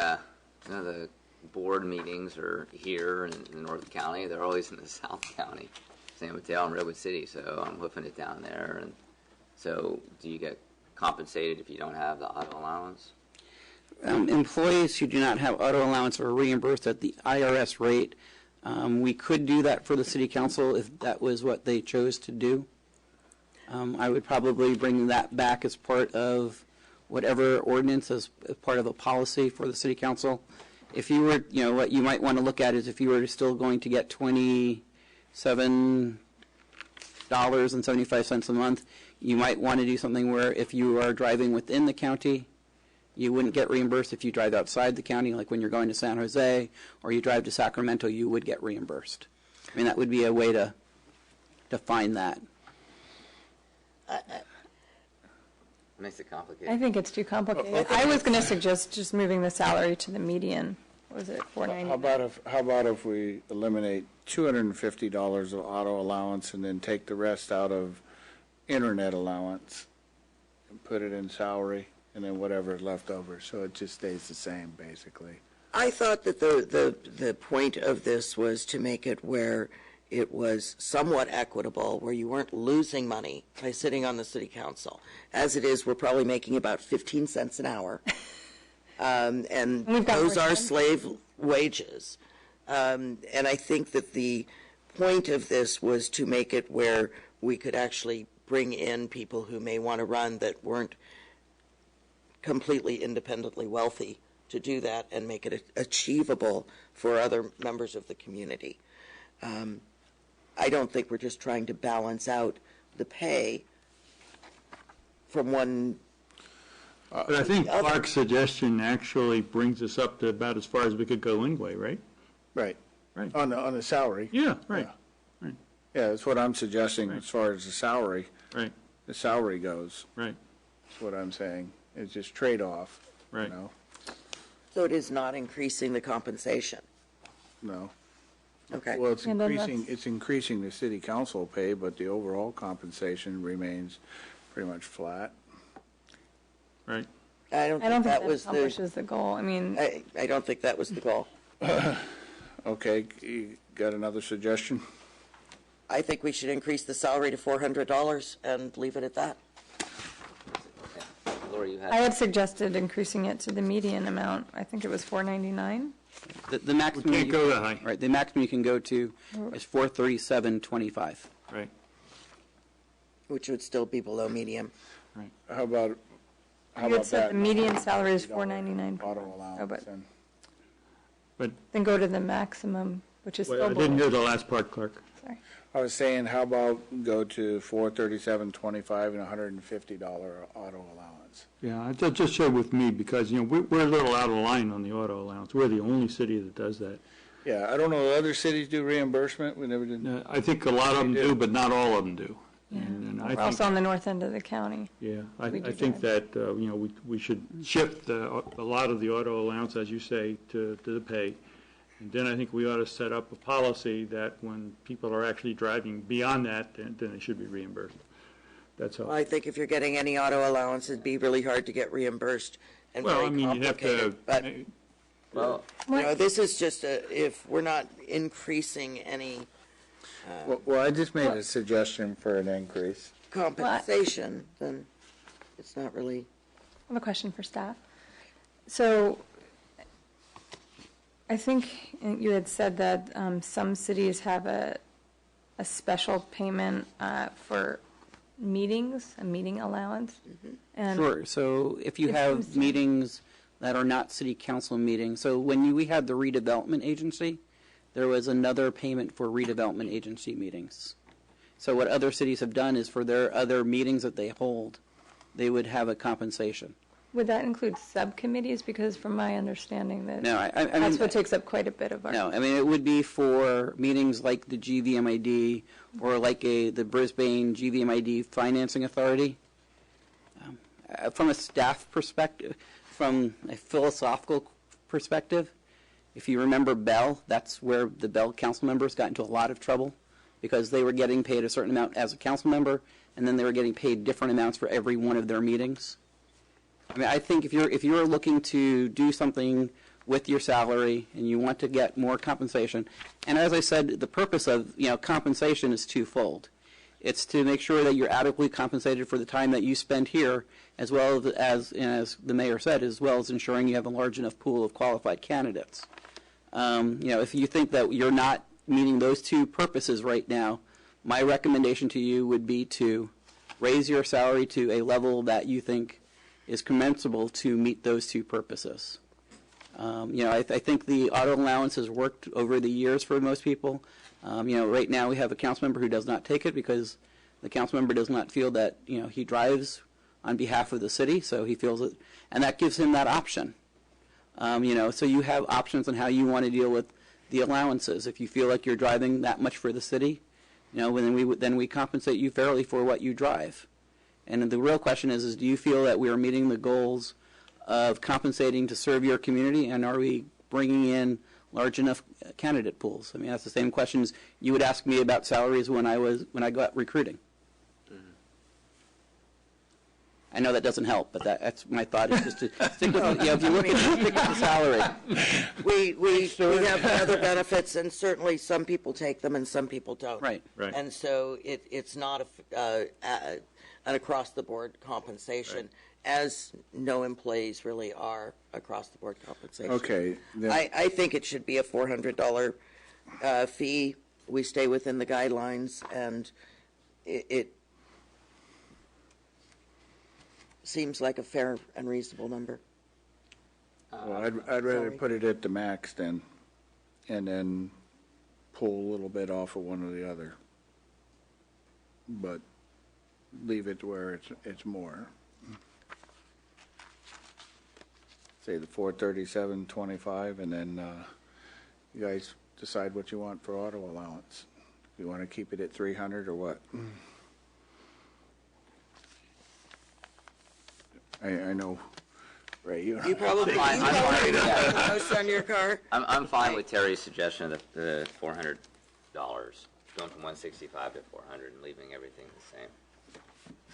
board meetings are here in North County. They're always in the South County, San Mateo and Redwood City. So I'm hoofing it down there. And so, do you get compensated if you don't have the auto allowance? Employees who do not have auto allowance are reimbursed at the IRS rate. We could do that for the city council if that was what they chose to do. I would probably bring that back as part of whatever ordinance as part of a policy for the city council. If you were, what you might want to look at is if you were still going to get $27.75 a month, you might want to do something where if you are driving within the county, you wouldn't get reimbursed. If you drive outside the county, like when you're going to San Jose or you drive to Sacramento, you would get reimbursed. That would be a way to find that. Makes it complicated. I think it's too complicated. I was going to suggest just moving the salary to the median. What was it, $4.90? How about if we eliminate $250 of auto allowance and then take the rest out of internet allowance and put it in salary, and then whatever is left over, so it just stays the same, basically. I thought that the point of this was to make it where it was somewhat equitable, where you weren't losing money by sitting on the city council. As it is, we're probably making about 15 cents an hour. And those are slave wages. And I think that the point of this was to make it where we could actually bring in people who may want to run that weren't completely independently wealthy to do that and make it achievable for other members of the community. I don't think we're just trying to balance out the pay from one. But I think Clark's suggestion actually brings us up to about as far as we could go anyway, right? Right. Right. On the salary. Yeah, right. Yeah. Right. Yeah, that's what I'm suggesting as far as the salary. Right. The salary goes. Right. That's what I'm saying. It's just trade-off. Right. So it is not increasing the compensation. No. Okay. Well, it's increasing the city council pay, but the overall compensation remains pretty much flat. Right. I don't think that was accomplishes the goal. I don't think that was the goal. Okay, you got another suggestion? I think we should increase the salary to $400 and leave it at that. Laura, you I had suggested increasing it to the median amount. I think it was $4.99. The maximum. We can't go that high. Right. The maximum you can go to is $437.25. Right. Which would still be below medium. Right. How about You had said that? the median salary is $4.99. Auto allowance. But Then go to the maximum, which is well, still I didn't below. hear the last part, Clark. Sorry. I was saying, how about go to $437.25 and $150 auto allowance? Yeah, that just showed with me because, we're a little out of line on the auto allowance. We're the only city that does that. Yeah, I don't know, other cities do reimbursement? We never did. I think a lot of them do, but not all of them do. Yeah. And I We're think, also on the north end of the county. yeah, I We do think that, we should shift a lot of the auto allowance, as you say, to the pay. And then I think we ought to set up a policy that when people are actually driving beyond that, then they should be reimbursed. That's all. I think if you're getting any auto allowance, it'd be really hard to get reimbursed and Well, very I mean, you'd have complicated. to, But Well, this is just if we're not increasing any Well, I just made a suggestion for an increase. compensation, then it's not really. I have a question for staff. So I think you had said that some cities have a special payment for meetings, a meeting allowance. And Sure. So if you It have seems to- meetings that are not city council meetings, so when we had the redevelopment agency, there was another payment for redevelopment agency meetings. So what other cities have done is for their other meetings that they hold, they would have a compensation. Would that include subcommittees? Because from my understanding that No, I that's mean, what takes up quite a bit of our. No, I mean, it would be for meetings like the GVMID or like the Brisbane GVMID Financing Authority. From a staff perspective, from a philosophical perspective, if you remember Bell, that's where the Bell council members got into a lot of trouble because they were getting paid a certain amount as a council member, and then they were getting paid different amounts for every one of their meetings. I mean, I think if you're looking to do something with your salary and you want to get more compensation, and as I said, the purpose of compensation is twofold. It's to make sure that you're adequately compensated for the time that you spend here, as well as the mayor said, as well as ensuring you have a large enough pool of qualified candidates. If you think that you're not meeting those two purposes right now, my recommendation to you would be to raise your salary to a level that you think is commensurable to meet those two purposes. I think the auto allowance has worked over the years for most people. Right now we have a council member who does not take it because the council member does not feel that he drives on behalf of the city, so he feels it, and that gives him that option. So you have options on how you want to deal with the allowances. If you feel like you're driving that much for the city, then we compensate you fairly for what you drive. And the real question is do you feel that we are meeting the goals of compensating to serve your community, and are we bringing in large enough candidate pools? I mean, that's the same questions you would ask me about salaries when I got recruiting. I know that doesn't help, but that's my thought is just to stick with if you stick with the salary. We have other benefits, and certainly some people take them and some people don't. Right. And so it's not an across-the-board compensation, as no employees really are across-the-board compensation. Okay. I think it should be a $400 fee. We stay within the guidelines, and it seems like a fair and reasonable number. Well, I'd rather put it at the max then, and then pull a little bit off of one or the other. But leave it to where it's more. Say the 437.25, and then you guys decide what you want for auto allowance. You want to keep it at 300 or what? I know, Ray, you probably I'm most on your car. I'm fine with Terry's suggestion of the $400, going from 165 to 400 and leaving everything the same.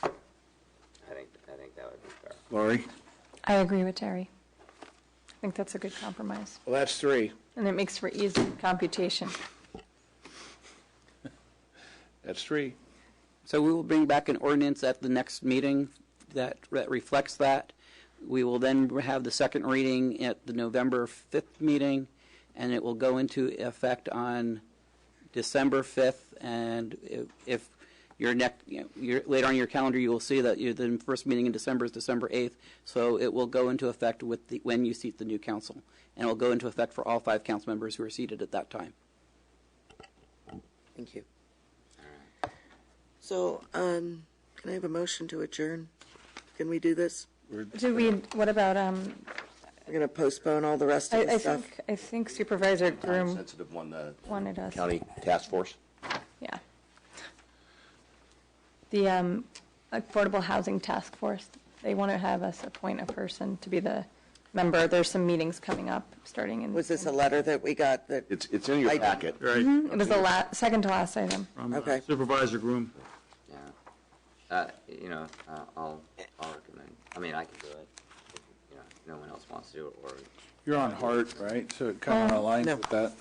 I think that would be fair. Lori? I agree with Terry. I think that's a good compromise. Well, that's 3. And it makes for easy computation. That's 3. So we will bring back an ordinance at the next meeting that reflects that. We will then have the second reading at the November 5th meeting, and it will go into effect on December 5th. And if your later on in your calendar, you will see that the first meeting in December is December 8th. So it will go into effect with when you seat the new council, and it will go into effect for all 5 council members who are seated at that time. Thank you. So, can I have a motion to adjourn? Can we do this? What about, We're going to postpone all the rest of the stuff? I think Supervisor Groom Sensitive one, the wanted us. county task force. Yeah. The Affordable Housing Task Force, they want to have us appoint a person to be the member. There's some meetings coming up starting in. Was this a letter that we got that? It's in your packet. Right. It was the second to last item. From Okay. Supervisor Groom. Yeah. I'll recommend. I mean, I can do it. If no one else wants to do it, or You're on Hart, right? So it kind of aligns No. with that.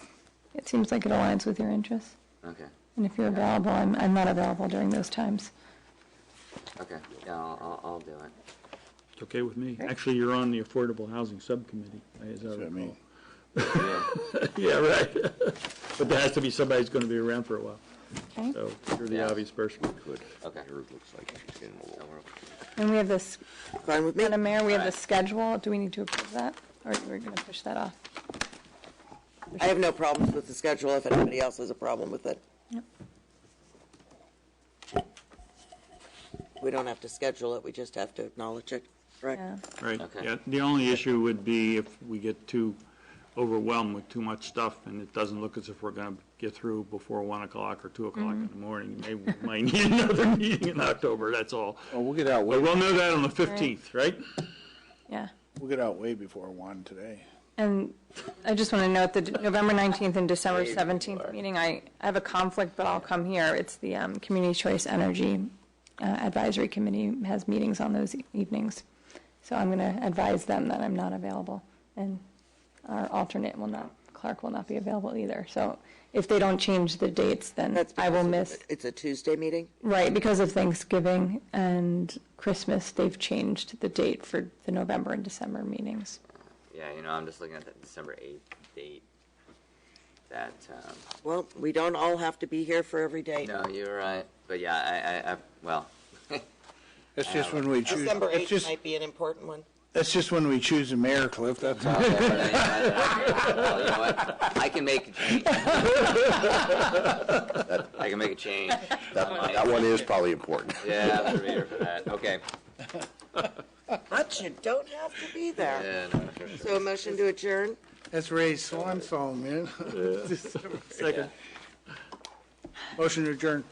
It seems like it aligns with your interests. Okay. And if you're available, I'm not available during those times. Okay. Yeah, I'll do it. It's okay with me. Actually, you're on the Affordable Housing Subcommittee, as I recall. Yeah, right. But there has to be somebody who's going to be around for a while. Okay. So you're the Yeah. obvious person. Good. Okay. Herb looks like she's getting a little. And we have this, Fine with me? Madam Mayor, we have the schedule. Do we need to approve that? Or we're going to push that off? I have no problems with the schedule if anybody else has a problem with it. Yep. We don't have to schedule it, we just have to acknowledge it, correct? Yeah. Right. Okay. Yeah. The only issue would be if we get too overwhelmed with too much stuff and it doesn't look as if we're going to get through before 1 o'clock or 2 o'clock in the morning. Maybe we might need another meeting in October, that's all. Oh, we'll get out way. But we'll know that on the 15th, right? Yeah. We'll get out way before 1 today. And I just want to note that November 19th and December 17th meeting, I have a conflict, but I'll come here. It's the Community Choice Energy Advisory Committee has meetings on those evenings. So I'm going to advise them that I'm not available. And our alternate will not, Clark will not be available either. So if they don't change the dates, then I will miss. It's a Tuesday meeting? Right, because of Thanksgiving and Christmas, they've changed the date for the November and December meetings. Yeah, I'm just looking at that December 8th date. That. Well, we don't all have to be here for every day. No, you're right. But yeah, well. It's just when we choose. December It's 8th just. might be an important one. That's just when we choose a mayor, Cliff. That's all. Well, you know what? I can make a change. I can make a change. That one is probably important. Yeah, I'm sure you're for that. Okay. But you don't have to be there. Yeah, no, sure. So a motion to adjourn? That's Ray's swan song, man. Second. Motion to adjourn.